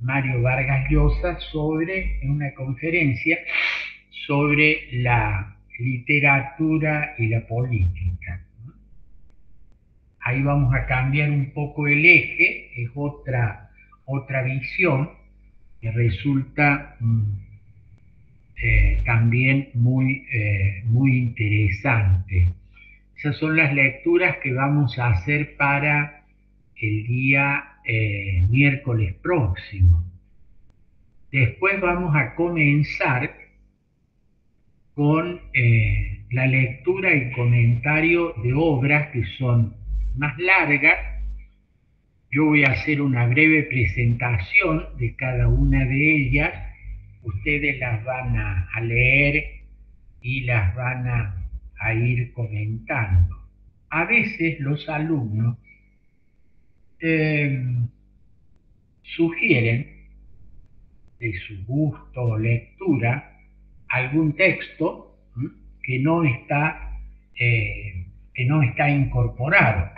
Mario Vargas Llosa, en una conferencia sobre la literatura y la política. Ahí vamos a cambiar un poco el eje, es otra visión que resulta también muy interesante. Esas son las lecturas que vamos a hacer para el día miércoles próximo. Después vamos a comenzar con la lectura y comentario de obras que son más largas. Yo voy a hacer una breve presentación de cada una de ellas. Ustedes las van a leer y las van a ir comentando. A veces los alumnos sugieren de su gusto o lectura algún texto que no está incorporado.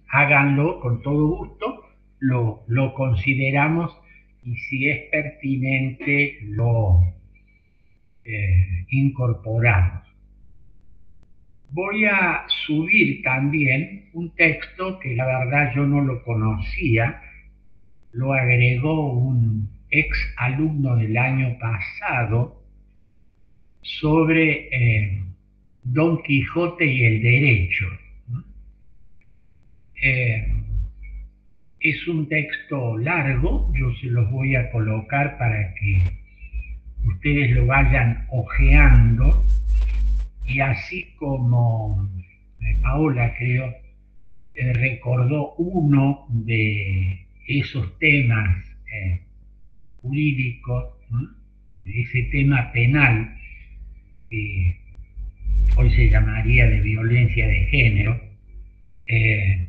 Háganlo con todo gusto, lo consideramos y si es pertinente lo incorporamos. Voy a subir también un texto que la verdad yo no lo conocía, lo agregó un ex alumno del año pasado sobre Don Quijote y el derecho. Es un texto largo, yo se los voy a colocar para que ustedes lo vayan hojeando y así como Paola creo recordó uno de esos temas jurídicos, ese tema penal que hoy se llamaría de violencia de género, que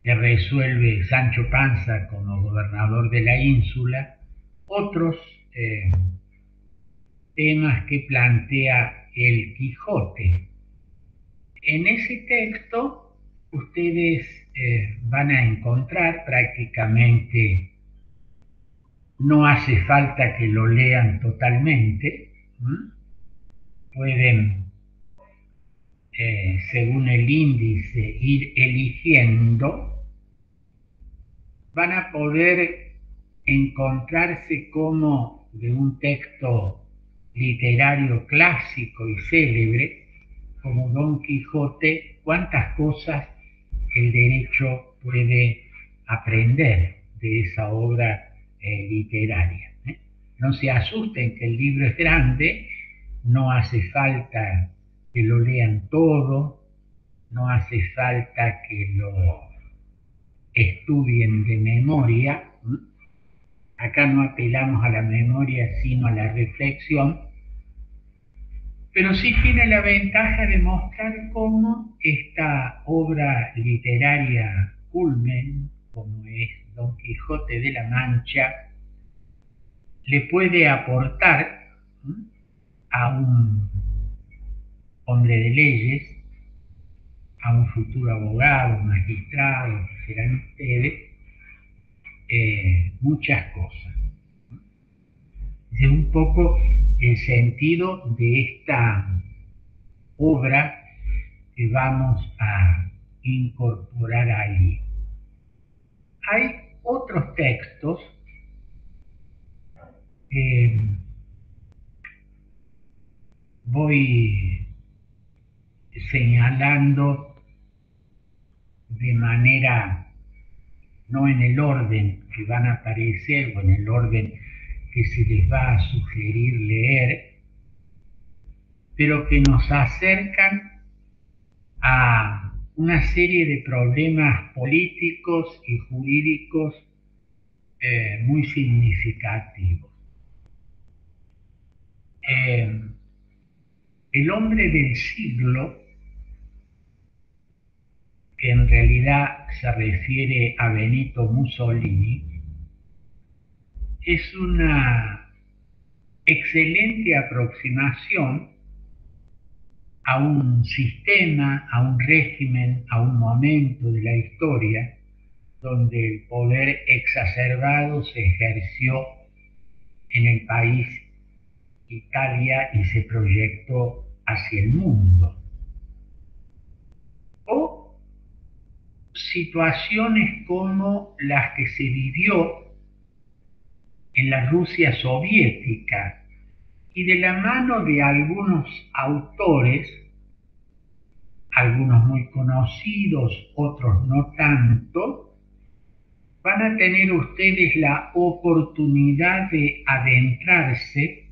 resuelve Sancho Panza como gobernador de la ínsula, otros temas que plantea el Quijote. En ese texto ustedes van a encontrar prácticamente, no hace falta que lo lean totalmente, pueden, según el índice, ir eligiendo, van a poder encontrarse como de un texto literario clásico y célebre, como Don Quijote, cuántas cosas el derecho puede aprender de esa obra literaria. No se asusten que el libro es grande, no hace falta que lo lean todo, no hace falta que lo estudien de memoria. Acá no apelamos a la memoria, sino a la reflexión, pero sí tiene la ventaja de mostrar cómo esta obra literaria culmen, como es Don Quijote de la Mancha, le puede aportar a un hombre de leyes, a un futuro abogado, magistrado, que serán ustedes, muchas cosas. Es un poco el sentido de esta obra que vamos a incorporar ahí. Hay otros textos que voy señalando de manera, no en el orden que van a aparecer o en el orden que se les va a sugerir leer, pero que nos acercan a una serie de problemas políticos y jurídicos muy significativos. El hombre del siglo, que en realidad se refiere a Benito Mussolini, es una excelente aproximación a un sistema, a un régimen, a un momento de la historia donde el poder exacerbado se ejerció en el país Italia y se proyectó hacia el mundo. O situaciones como las que se vivió en la Rusia soviética y de la mano de algunos autores, algunos muy conocidos, otros no tanto, van a tener ustedes la oportunidad de adentrarse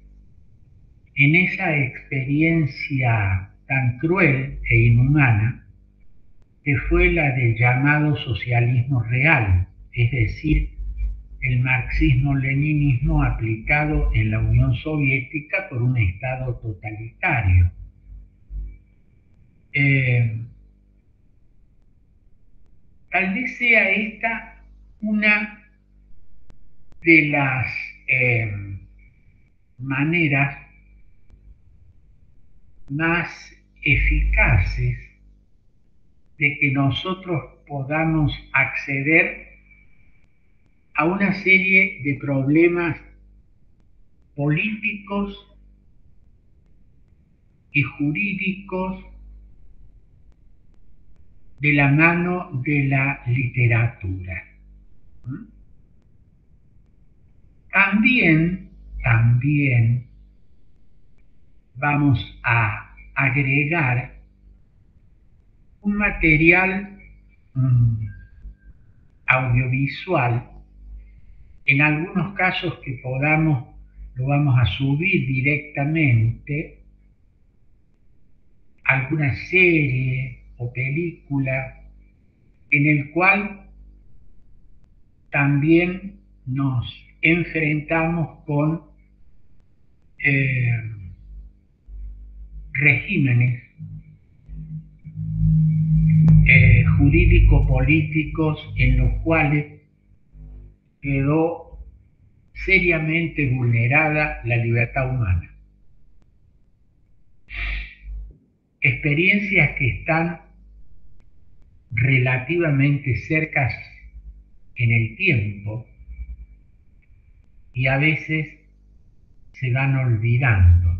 en esa experiencia tan cruel e inhumana que fue la del llamado socialismo real, es decir, el marxismo-leninismo aplicado en la Unión Soviética por un Estado totalitario. Tal vez sea esta una de las maneras más eficaces de que nosotros podamos acceder a una serie de problemas políticos y jurídicos de la mano de la literatura. También vamos a agregar un material audiovisual, en algunos casos que podamos, lo vamos a subir directamente, alguna serie o película, en el cual también nos enfrentamos con regímenes jurídico-políticos en los cuales quedó seriamente vulnerada la libertad humana. Experiencias que están relativamente cercas en el tiempo y a veces se van olvidando.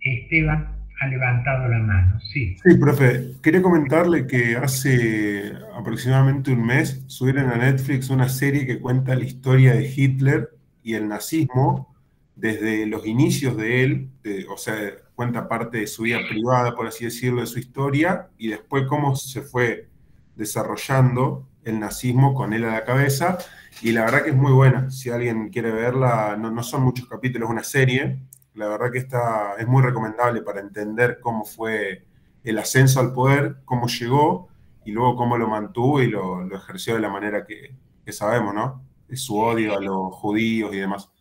Esteban ha levantado la mano, sí. Sí, profe, quería comentarle que hace aproximadamente un mes subieron a Netflix una serie que cuenta la historia de Hitler y el nazismo desde los inicios de él, o sea, cuenta parte de su vida privada, por así decirlo, de su historia, y después cómo se fue desarrollando el nazismo con él a la cabeza, y la verdad que es muy buena. Si alguien quiere verla, no son muchos capítulos, es una serie. La verdad que es muy recomendable para entender cómo fue el ascenso al poder, cómo llegó y luego cómo lo mantuvo y lo ejerció de la manera que sabemos, ¿no? Es su odio a los judíos y demás.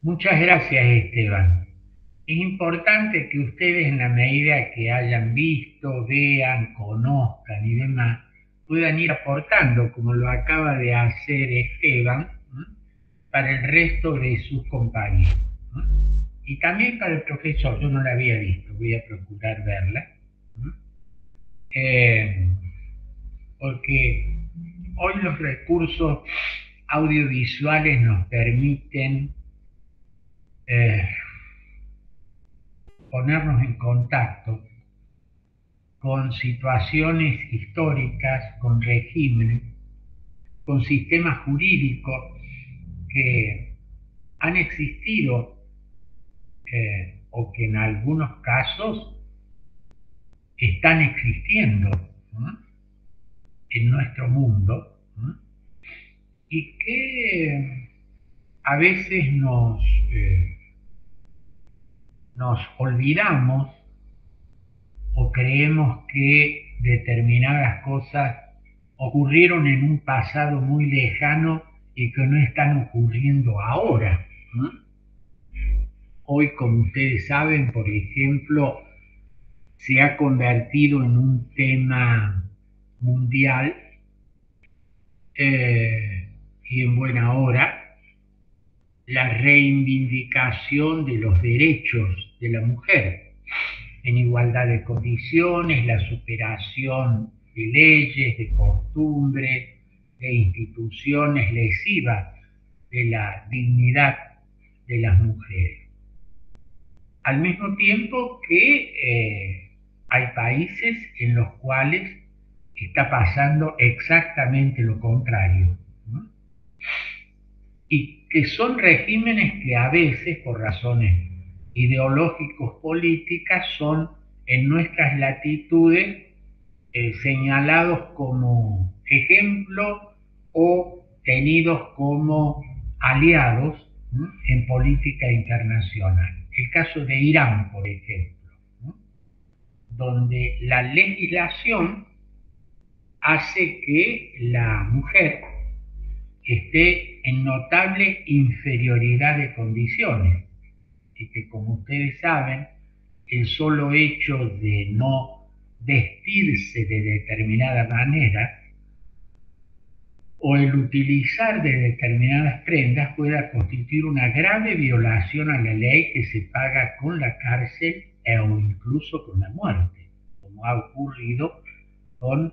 Muchas gracias, Esteban. Es importante que ustedes, en la medida que hayan visto, vean, conozcan y demás, puedan ir aportando, como lo acaba de hacer Esteban, para el resto de sus compañeros. Y también para el profesor, yo no la había visto, voy a procurar verla. Porque hoy los recursos audiovisuales nos permiten ponernos en contacto con situaciones históricas, con regímenes, con sistemas jurídicos que han existido o que en algunos casos están existiendo, ¿no?, en nuestro mundo, ¿no?, y que a veces nos olvidamos o creemos que determinadas cosas ocurrieron en un pasado muy lejano y que no están ocurriendo ahora, ¿no? Hoy, como ustedes saben, por ejemplo, se ha convertido en un tema mundial y en buena hora la reivindicación de los derechos de la mujer en igualdad de condiciones, la superación de leyes, de costumbres, de instituciones lesivas de la dignidad de las mujeres. Al mismo tiempo que hay países en los cuales está pasando exactamente lo contrario, ¿no?, y que son regímenes que a veces, por razones ideológicos políticas, son en nuestras latitudes señalados como ejemplo o tenidos como aliados, ¿no?, en política internacional. El caso de Irán, por ejemplo, ¿no?, donde la legislación hace que la mujer esté en notable inferioridad de condiciones y que, como ustedes saben, el solo hecho de no vestirse de determinada manera o el utilizar de determinadas prendas pueda constituir una grave violación a la ley que se paga con la cárcel o incluso con la muerte, como ha ocurrido con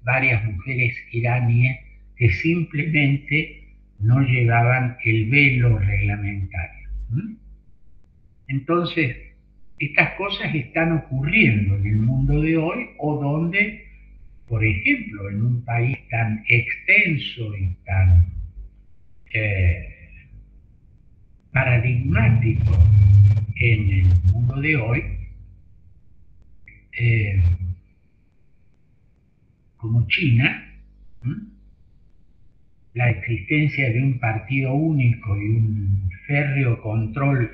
varias mujeres iraníes que simplemente no llevaban el velo reglamentario. Entonces, estas cosas están ocurriendo en el mundo de hoy, o donde, por ejemplo, en un país tan extenso y tan paradigmático en el mundo de hoy, como China, la existencia de un partido único y un férreo control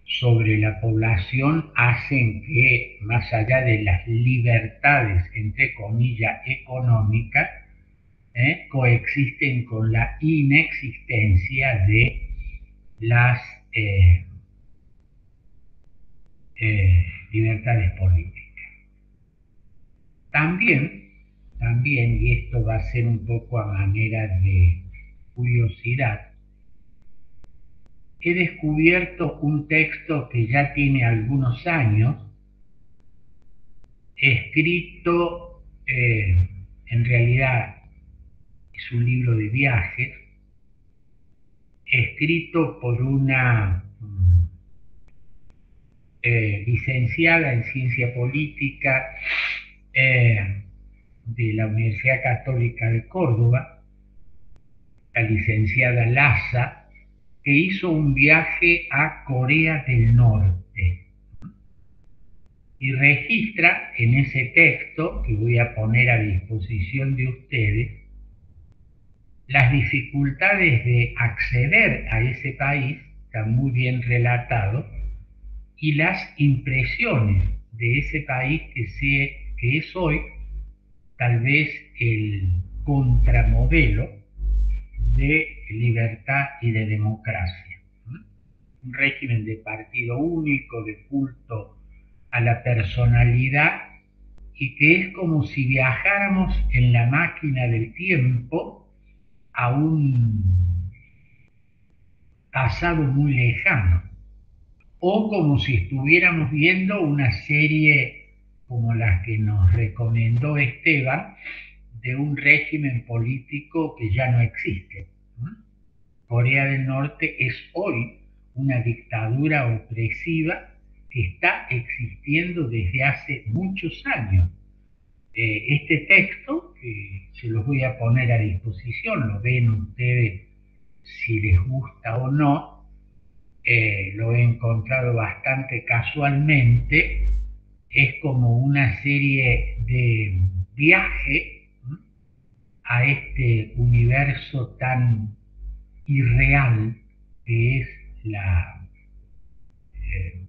sobre la población hacen que, más allá de las libertades, entre comillas, económicas, coexisten con la inexistencia de las libertades políticas. También, y esto va a ser un poco a manera de curiosidad, he descubierto un texto que ya tiene algunos años, escrito, en realidad es un libro de viajes, escrito por una licenciada en ciencia política de la Universidad Católica de Córdoba, la licenciada Laza, que hizo un viaje a Corea del Norte y registra en ese texto, que voy a poner a disposición de ustedes, las dificultades de acceder a ese país, está muy bien relatado, y las impresiones de ese país que es hoy tal vez el contramodelo de libertad y de democracia. Un régimen de partido único, de culto a la personalidad, y que es como si viajáramos en la máquina del tiempo a un pasado muy lejano, o como si estuviéramos viendo una serie como la que nos recomendó Esteban, de un régimen político que ya no existe. Corea del Norte es hoy una dictadura opresiva que está existiendo desde hace muchos años. Este texto, que se los voy a poner a disposición, lo ven ustedes si les gusta o no, lo he encontrado bastante casualmente, es como una serie de viaje a este universo tan irreal que es eh,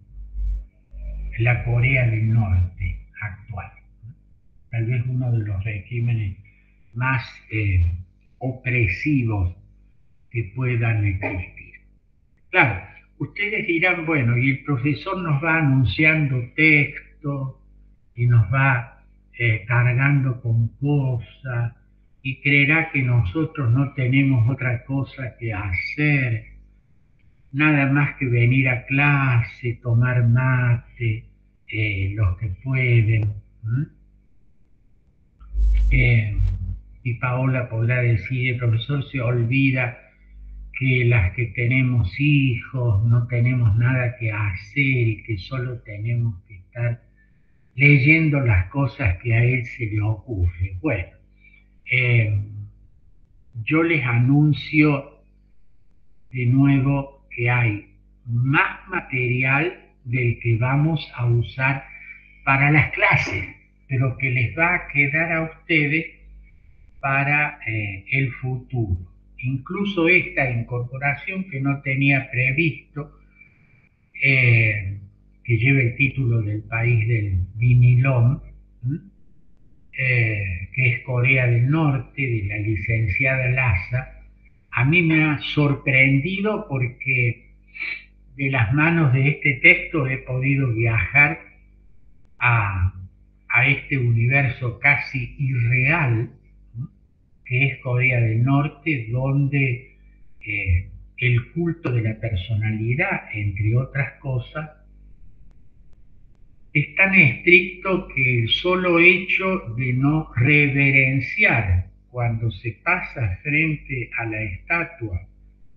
la Corea del Norte actual. Tal vez uno de los regímenes más opresivos que puedan existir. Claro, ustedes dirán, bueno, y el profesor nos va anunciando texto y nos va cargando con cosas y creerá que nosotros no tenemos otra cosa que hacer, nada más que venir a clase, tomar mate, los que pueden. Y Paola podrá decir, el profesor se olvida que las que tenemos hijos no tenemos nada que hacer y que solo tenemos que estar leyendo las cosas que a él se le ocurre. Bueno, yo les anuncio de nuevo que hay más material del que vamos a usar para las clases, pero que les va a quedar a ustedes para el futuro. Incluso esta incorporación que no tenía previsto, que lleva el título del país del vinilón, que es Corea del Norte, de la licenciada Laza, a mí me ha sorprendido porque de las manos de este texto he podido viajar a, a este universo casi irreal, que es Corea del Norte, donde el culto de la personalidad, entre otras cosas, es tan estricto que el solo hecho de no reverenciar cuando se pasa frente a la estatua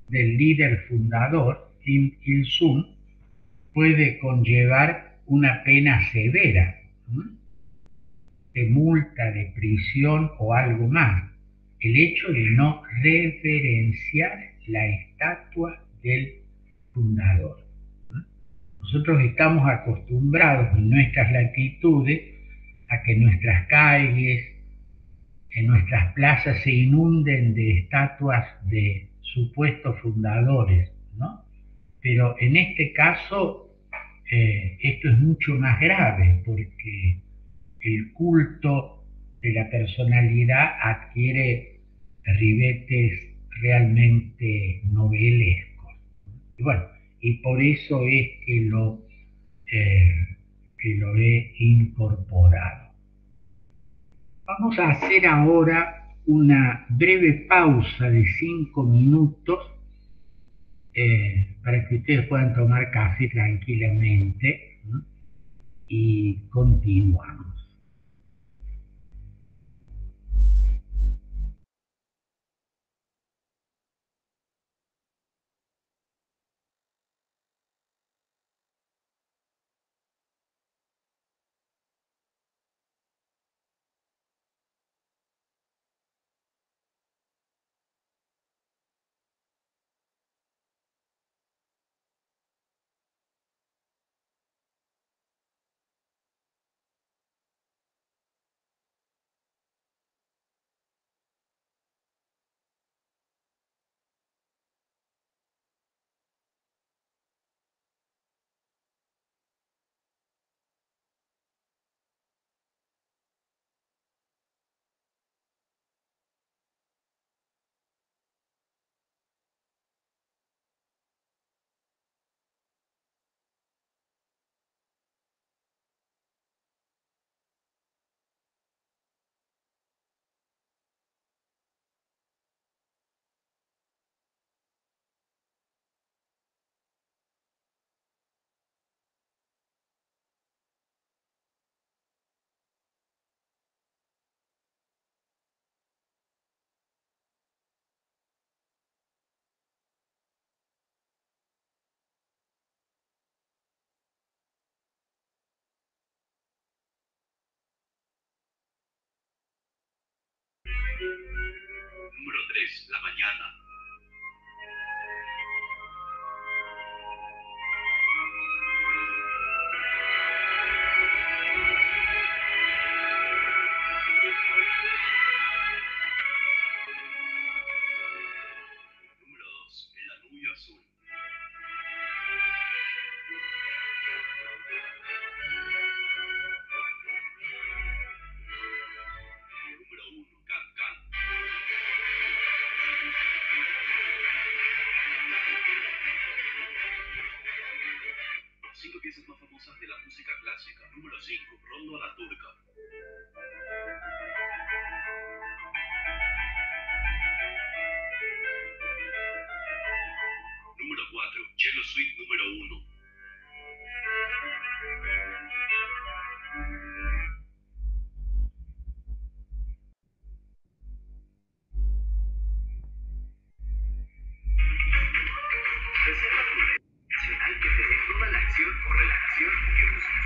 del líder fundador, Kim Il-sung, puede conllevar una pena severa, de multa, de prisión o algo más. El hecho de no reverenciar la estatua del fundador. Nosotros estamos acostumbrados en nuestras latitudes a que nuestras calles, en nuestras plazas se inunden de estatuas de supuestos fundadores, ¿no? Pero en este caso esto es mucho más grave porque el culto de la personalidad adquiere ribetes realmente novelescos. Y bueno, y por eso es eh, que lo he incorporado. Vamos a hacer ahora una breve pausa de 5 minutos para que ustedes puedan tomar café tranquilamente, ¿no? Y continuamos. mañana. Número 2. El Danubio Azul. Número 1. Can Can. Las 5 piezas más famosas de la música clásica. Número 5. Rondo a la turca. Número 4. Cello Suite número 1. Reserva tu red nacional que te dé toda la acción o relajación que buscas.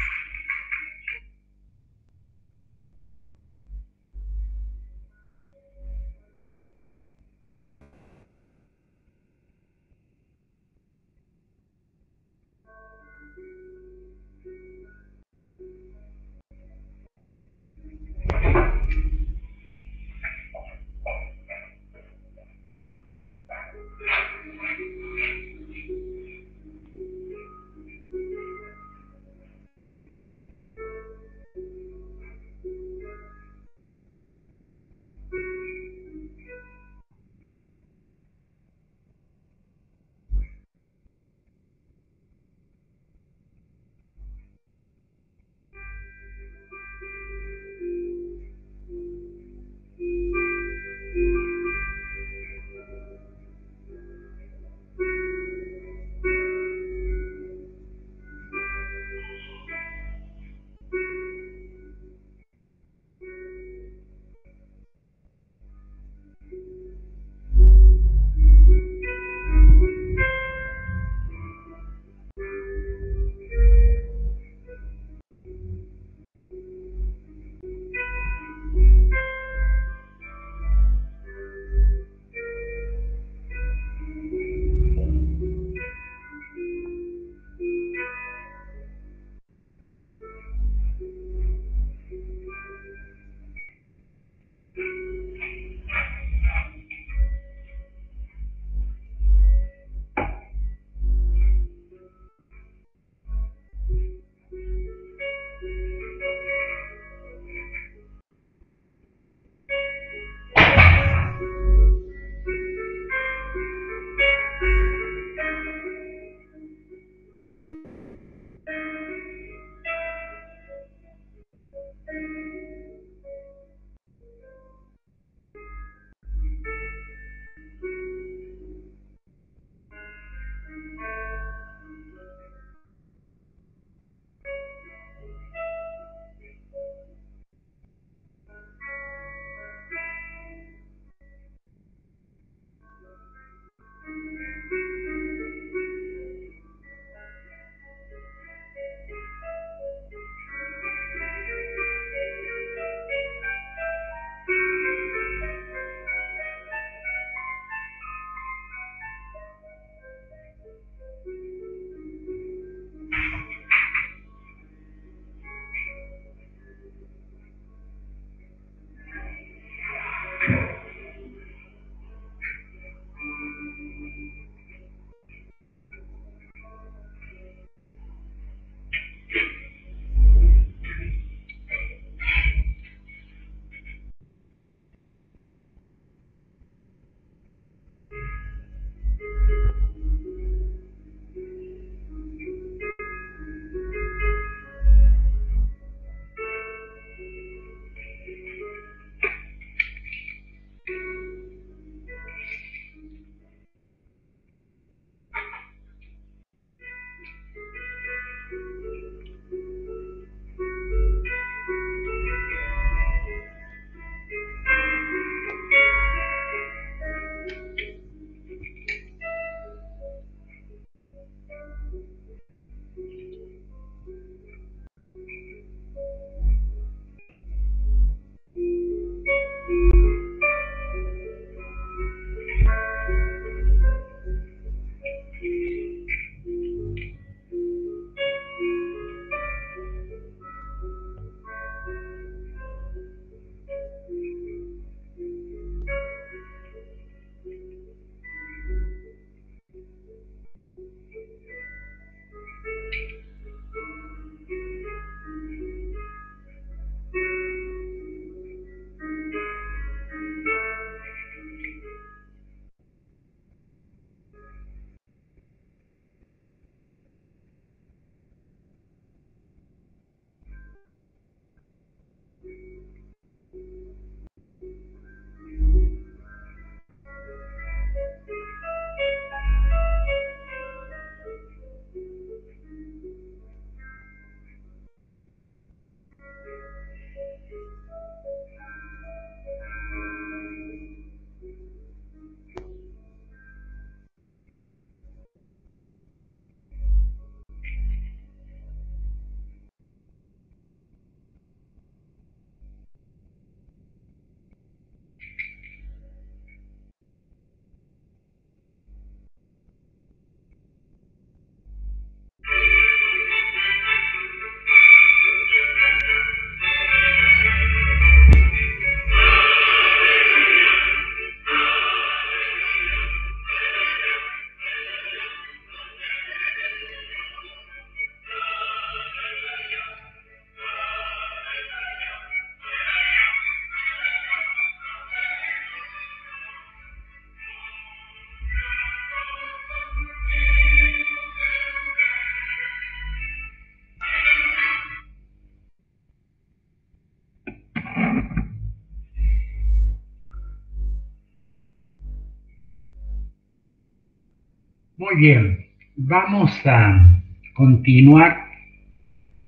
bien, vamos a continuar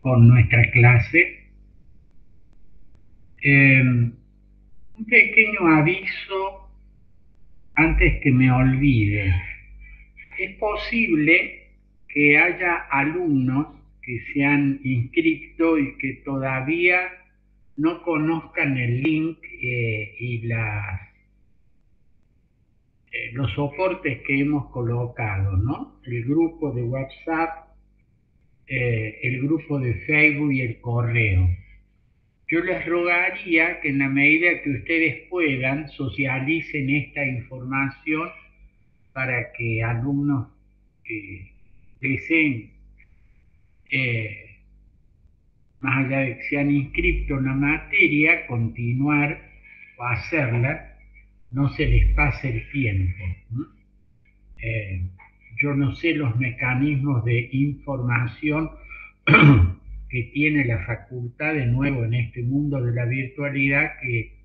con nuestra clase. Un pequeño aviso antes que me olvide. Es posible que haya alumnos que se han inscrito y que todavía no conozcan el link y los soportes que hemos colocado, ¿no? El grupo de WhatsApp, el grupo de Facebook y el correo. Yo les rogaría que en la medida que ustedes puedan socialicen esta información para que alumnos que deseen, más allá de que se han inscrito en la materia, continuar o hacerla, no se les pase el tiempo. Yo no sé los mecanismos de información que tiene la facultad, de nuevo en este mundo de la virtualidad, que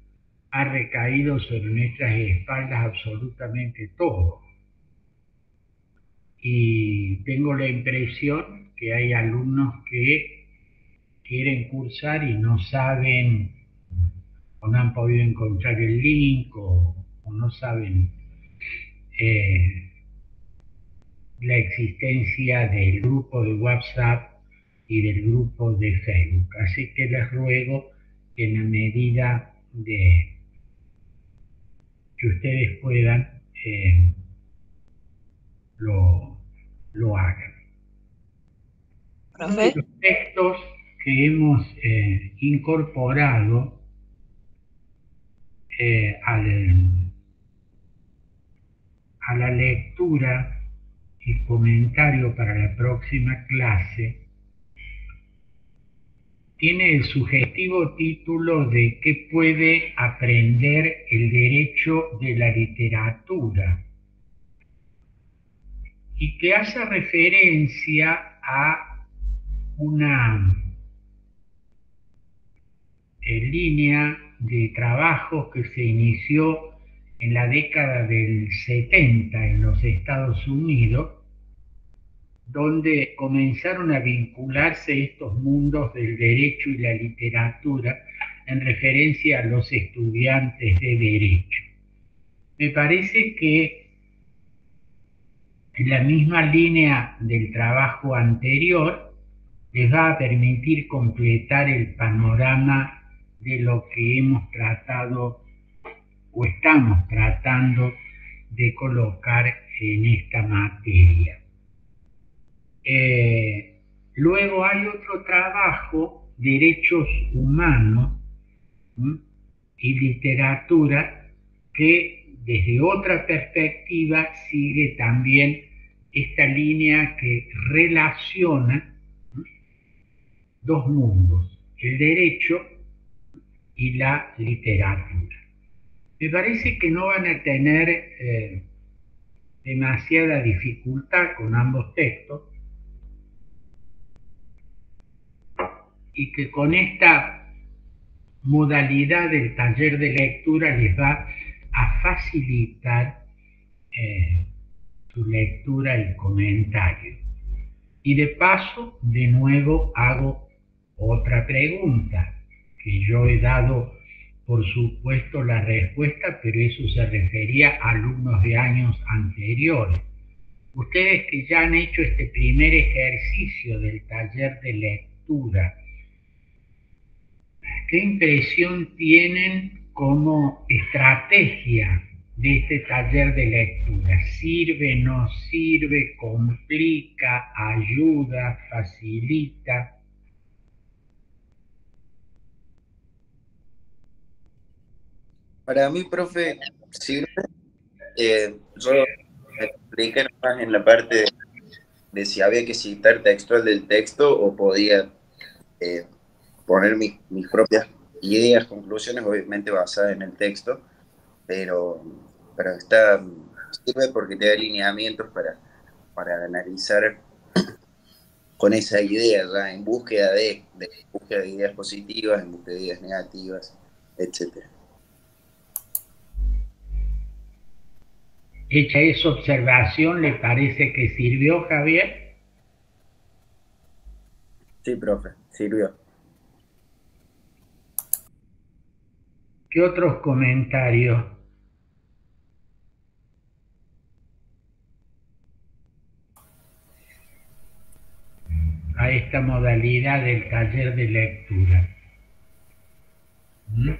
ha recaído sobre nuestras espaldas absolutamente todo. Y tengo la impresión que hay alumnos que quieren cursar y no saben, o no han podido encontrar el link, o no saben la existencia del grupo de WhatsApp y del grupo de Facebook. Así que les ruego que en la medida de que ustedes puedan, lo hagan. Uno de los textos que hemos incorporado a la lectura y comentario para la próxima clase tiene el sugestivo título de ¿qué puede aprender el derecho de la literatura? Y que hace referencia a una línea de trabajo que se inició en la década del 70 en los Estados Unidos, donde comenzaron a vincularse estos mundos del derecho y la literatura en referencia a los estudiantes de derecho. Me parece que en la misma línea del trabajo anterior les va a permitir completar el panorama de lo que hemos tratado o estamos tratando de colocar en esta materia. Luego hay otro trabajo, derechos humanos y literatura, que desde otra perspectiva sigue también esta línea que relaciona dos mundos, el derecho y la literatura. Me parece que no van a tener demasiada dificultad con ambos textos, y que con esta modalidad del taller de lectura les va a facilitar su lectura y comentario. Y de paso, de nuevo hago otra pregunta, que yo he dado por supuesto la respuesta, pero eso se refería a alumnos de años anteriores. Ustedes que ya han hecho este primer ejercicio del taller de lectura, ¿qué impresión tienen como estrategia de este taller de lectura? ¿Sirve, no sirve, complica, ayuda, facilita? Para mí, profe, sirve. Yo me expliqué más en la parte de si había que citar textual del texto o podía poner mis propias ideas, conclusiones, obviamente basadas en el texto, pero sirve porque te da lineamientos para analizar con esa idea, ya en búsqueda de ideas positivas, en búsqueda de ideas negativas, etc. hecha esa observación, ¿le parece que sirvió, Javier? Sí, profe, sirvió. ¿Qué otros comentarios? A esta modalidad del taller de lectura. ¿Mm?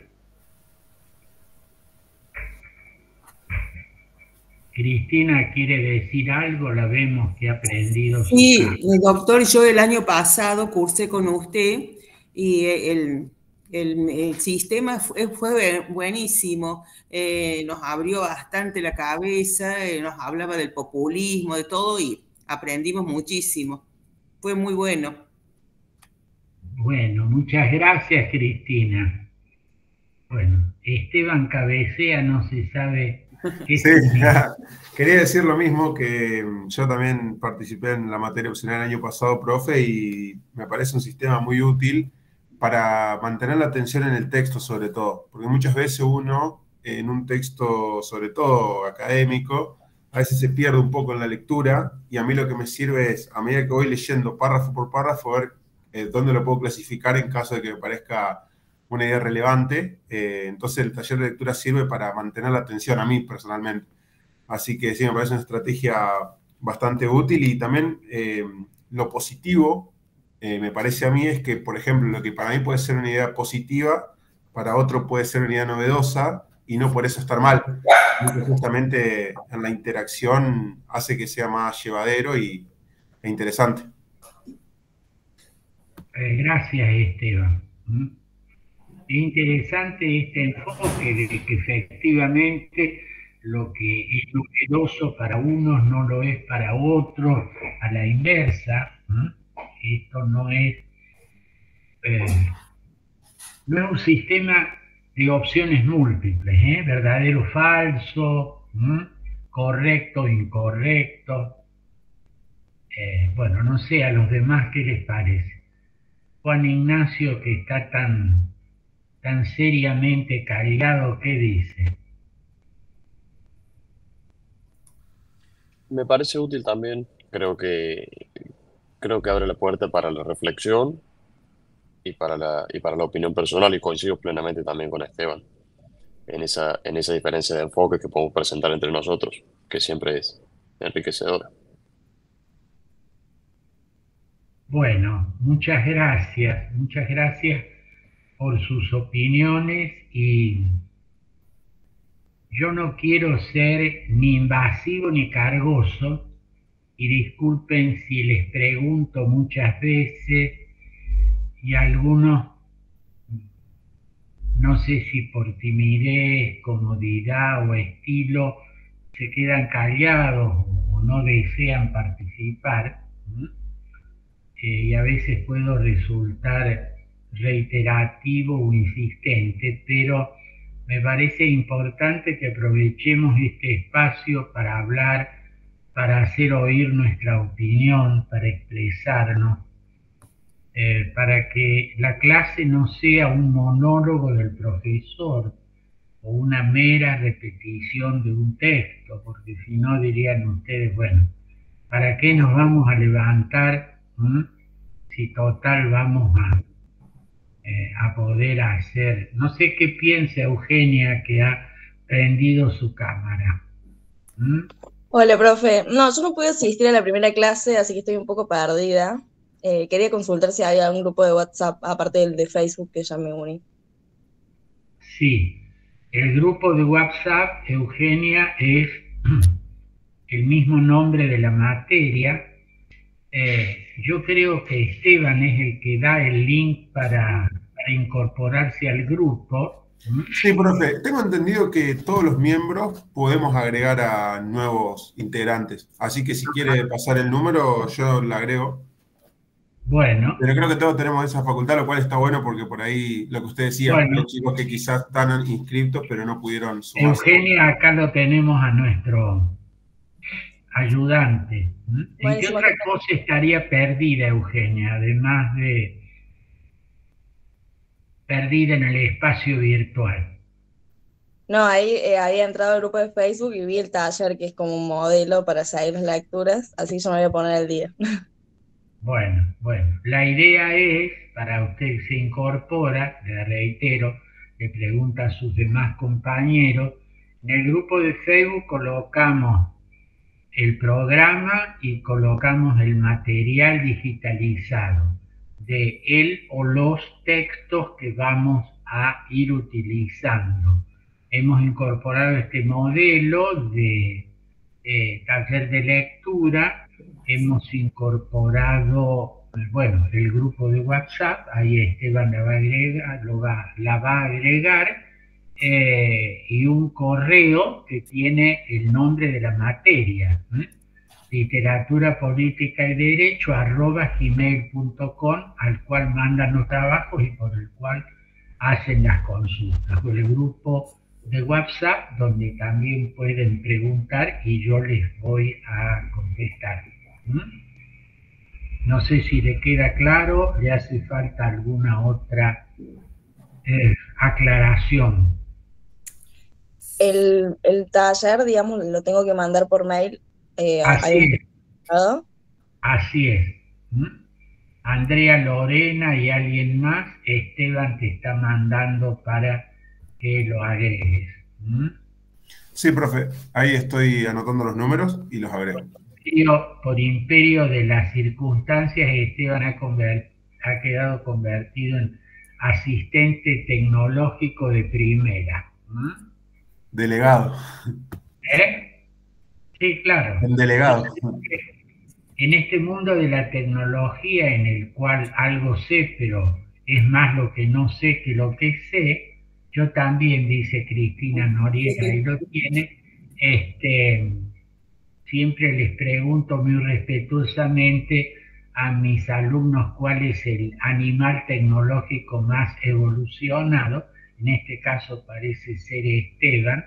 Cristina quiere decir algo, la vemos que ha aprendido su Sí, campo. doctor, yo el año pasado cursé con usted y el sistema fue buenísimo. Nos abrió bastante la cabeza, nos hablaba del populismo, de todo y aprendimos muchísimo. Fue muy bueno. Bueno, muchas gracias, Cristina. Bueno, Esteban cabecea, no se sabe qué Sí, significa. quería decir lo mismo, que yo también participé en la materia opcional el año pasado, profe, y me parece un sistema muy útil para mantener la atención en el texto sobre todo, porque muchas veces uno en un texto, sobre todo académico, a veces se pierde un poco en la lectura, y a mí lo que me sirve es, a medida que voy leyendo párrafo por párrafo, ver dónde lo puedo clasificar en caso de que me parezca una idea relevante. Entonces el taller de lectura sirve para mantener la atención a mí personalmente. Así que sí, me parece una estrategia bastante útil y también lo positivo, me parece a mí, es que, por ejemplo, lo que para mí puede ser una idea positiva, para otro puede ser una idea novedosa y no por eso estar mal. Justamente en la interacción hace que sea más llevadero e interesante. Gracias, Esteban. ¿Mm? Es interesante este enfoque de que efectivamente lo que es novedoso para unos no lo es para otros, a la inversa. Esto no es un sistema de opciones múltiples, verdadero o falso, correcto o incorrecto. Bueno, no sé a los demás qué les parece. Juan Ignacio, que está tan seriamente callado, ¿qué dice? Me parece útil también, creo que abre la puerta para la reflexión y para la opinión personal, y coincido plenamente también con Esteban en esa diferencia de enfoque que podemos presentar entre nosotros, que siempre es enriquecedora. Bueno, muchas gracias por sus opiniones, y yo no quiero ser ni invasivo ni cargoso, y disculpen si les pregunto muchas veces y algunos, no sé si por timidez, comodidad o estilo, se quedan callados o no desean participar. Y a veces puedo resultar reiterativo o insistente, pero me parece importante que aprovechemos este espacio para hablar, para hacer oír nuestra opinión, para expresarnos, para que la clase no sea un monólogo del profesor o una mera repetición de un texto, porque si no dirían ustedes, bueno, ¿para qué nos vamos a levantar si total vamos a poder hacer? No sé qué piensa Eugenia, que ha prendido su cámara. Hola, profe. No, yo no pude asistir a la primera clase, así que estoy un poco perdida. Quería consultar si había un grupo de WhatsApp, aparte del de Facebook, que ya me uní. Sí, el grupo de WhatsApp, Eugenia, es el mismo nombre de la materia. Yo creo que Esteban es el que da el link para incorporarse al grupo. Sí, profe, tengo entendido que todos los miembros podemos agregar a nuevos integrantes, así que si quiere pasar el número, yo lo agrego. Bueno. Pero creo que todos tenemos esa facultad, lo cual está bueno porque por ahí lo que usted decía, bueno, hay chicos que quizás están inscritos pero no pudieron sumarse. Eugenia, acá lo tenemos a nuestro ayudante. ¿En qué otra cosa estaría perdida, Eugenia, además de perdida en el espacio virtual? No, ahí había entrado al grupo de Facebook y vi el taller que es como un modelo para seguir las lecturas, así yo me voy a poner al día. Bueno, la idea es, para usted se incorpora, le reitero, le pregunta a sus demás compañeros, en el grupo de Facebook colocamos el programa y colocamos el material digitalizado de él o los textos que vamos a ir utilizando. Hemos incorporado este modelo de taller de lectura, hemos incorporado, bueno, el grupo de WhatsApp, ahí Esteban la va a agregar, la va a agregar, y un correo que tiene el nombre de la materia, literatura, política y derecho @gmail.com, al cual mandan los trabajos y por el cual hacen las consultas. O el grupo de WhatsApp, donde también pueden preguntar y yo les voy a contestar. No sé si le queda claro, le hace falta alguna otra aclaración. El taller, digamos, lo tengo que mandar por mail. Así es. Andrea, Lorena y alguien más, Esteban te está mandando para que lo agregues. Sí, profe, ahí estoy anotando los números y los agrego. Por imperio de las circunstancias, Esteban ha quedado convertido en asistente tecnológico de primera. Delegado. Sí, claro. El delegado. En este mundo de la tecnología en el cual algo sé, pero es más lo que no sé que lo que sé, yo también, dice Cristina Noriega, y lo tiene, siempre les pregunto muy respetuosamente a mis alumnos cuál es el animal tecnológico más evolucionado, en este caso parece ser Esteban,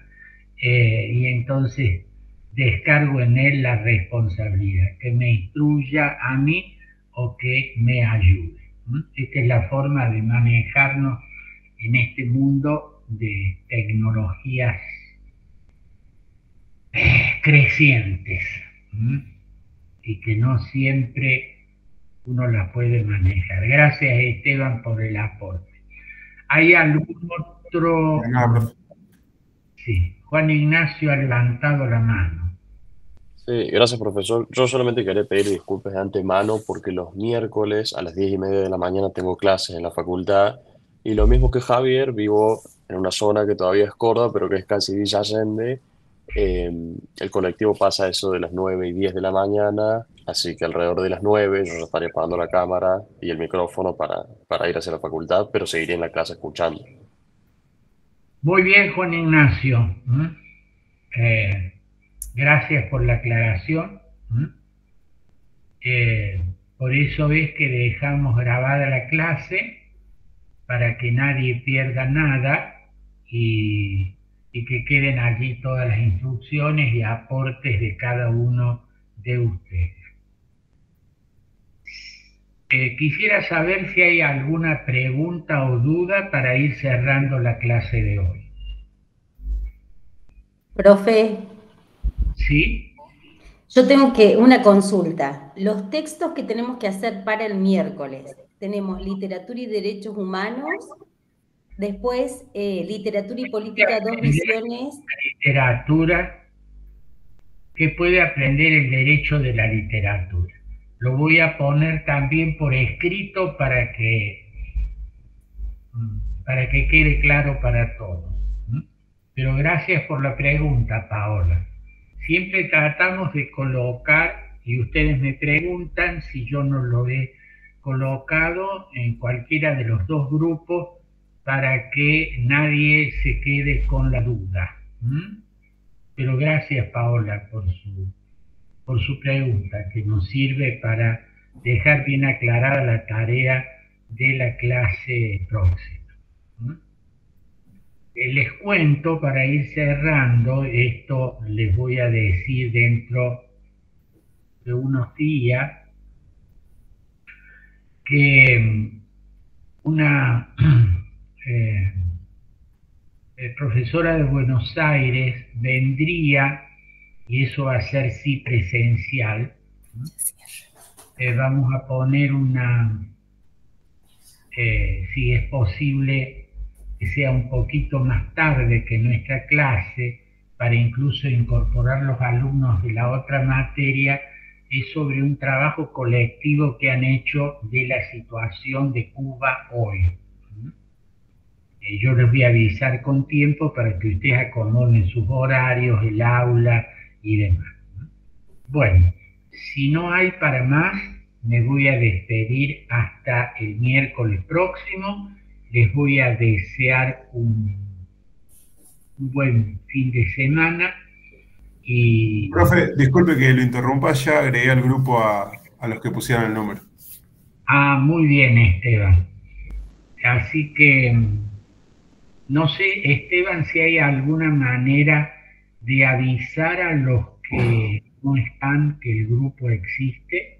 y entonces descargo en él la responsabilidad, que me instruya a mí o que me ayude. Esta es la forma de manejarnos en este mundo de tecnologías crecientes y que no siempre uno las puede manejar. Gracias, Esteban, por el aporte. ¿Hay algún otro? Sí, Juan Ignacio ha levantado la mano. Sí, gracias, profesor. Yo solamente quería pedir disculpas de antemano porque los miércoles a las 10:30 de la mañana tengo clases en la facultad y lo mismo que Javier, vivo en una zona que todavía es Córdoba, pero que es casi Villa Allende. El colectivo pasa a eso de las 9:10 de la mañana, así que alrededor de las 9 yo ya estaría apagando la cámara y el micrófono para ir hacia la facultad, pero seguiré en la clase escuchando. Muy bien, Juan Ignacio. Gracias por la aclaración. Por eso es que dejamos grabada la clase, para que nadie pierda nada y que queden allí todas las instrucciones y aportes de cada uno de ustedes. Quisiera saber si hay alguna pregunta o duda para ir cerrando la clase de hoy. Profe. ¿Sí? Yo tengo una consulta. Los textos que tenemos que hacer para el miércoles, tenemos literatura y derechos humanos, después literatura y política, dos visiones. Literatura, que puede aprender el derecho de la literatura. Lo voy a poner también por escrito para que quede claro para todos. Pero gracias por la pregunta, Paola. Siempre tratamos de colocar, y ustedes me preguntan si yo no lo he colocado en cualquiera de los dos grupos para que nadie se quede con la duda. Pero gracias, Paola, por su pregunta, que nos sirve para dejar bien aclarada la tarea de la clase próxima. Les cuento, para ir cerrando, esto les voy a decir dentro de unos días, que profesora de Buenos Aires, vendría, y eso va a ser sí presencial. Vamos a poner si es posible, que sea un poquito más tarde que nuestra clase, para incluso incorporar los alumnos de la otra materia, es sobre un trabajo colectivo que han hecho de la situación de Cuba hoy. Yo les voy a avisar con tiempo para que ustedes acomoden sus horarios, el aula y demás. Bueno, si no hay para más, me voy a despedir hasta el miércoles próximo. Les voy a desear un buen fin de semana. Y... Profe, disculpe que lo interrumpa, ya agregué al grupo a los que pusieron el número. Ah, muy bien, Esteban. Así que, no sé, Esteban, si hay alguna manera de avisar a los que no están que el grupo existe.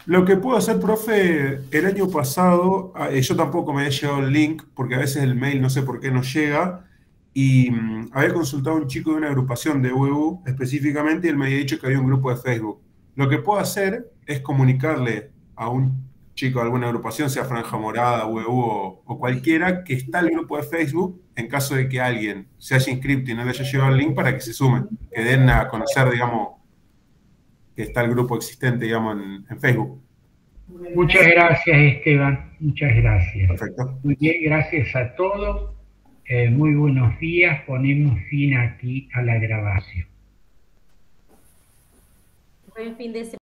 Lo que puedo hacer, profe, el año pasado, yo tampoco me había llegado el link, porque a veces el mail no sé por qué no llega, y había consultado a un chico de una agrupación de UEU específicamente, y él me había dicho que había un grupo de Facebook. Lo que puedo hacer es comunicarle a un chico de alguna agrupación, sea Franja Morada, UEU o cualquiera, que está el grupo de Facebook, en caso de que alguien se haya inscrito y no le haya llegado el link, para que se sumen, que den a conocer, digamos, que está el grupo existente, digamos, en Facebook. Muchas gracias, Esteban. Muchas gracias. Perfecto. Muy bien, gracias a todos. Muy buenos días. Ponemos fin aquí a la grabación. Buen fin de semana.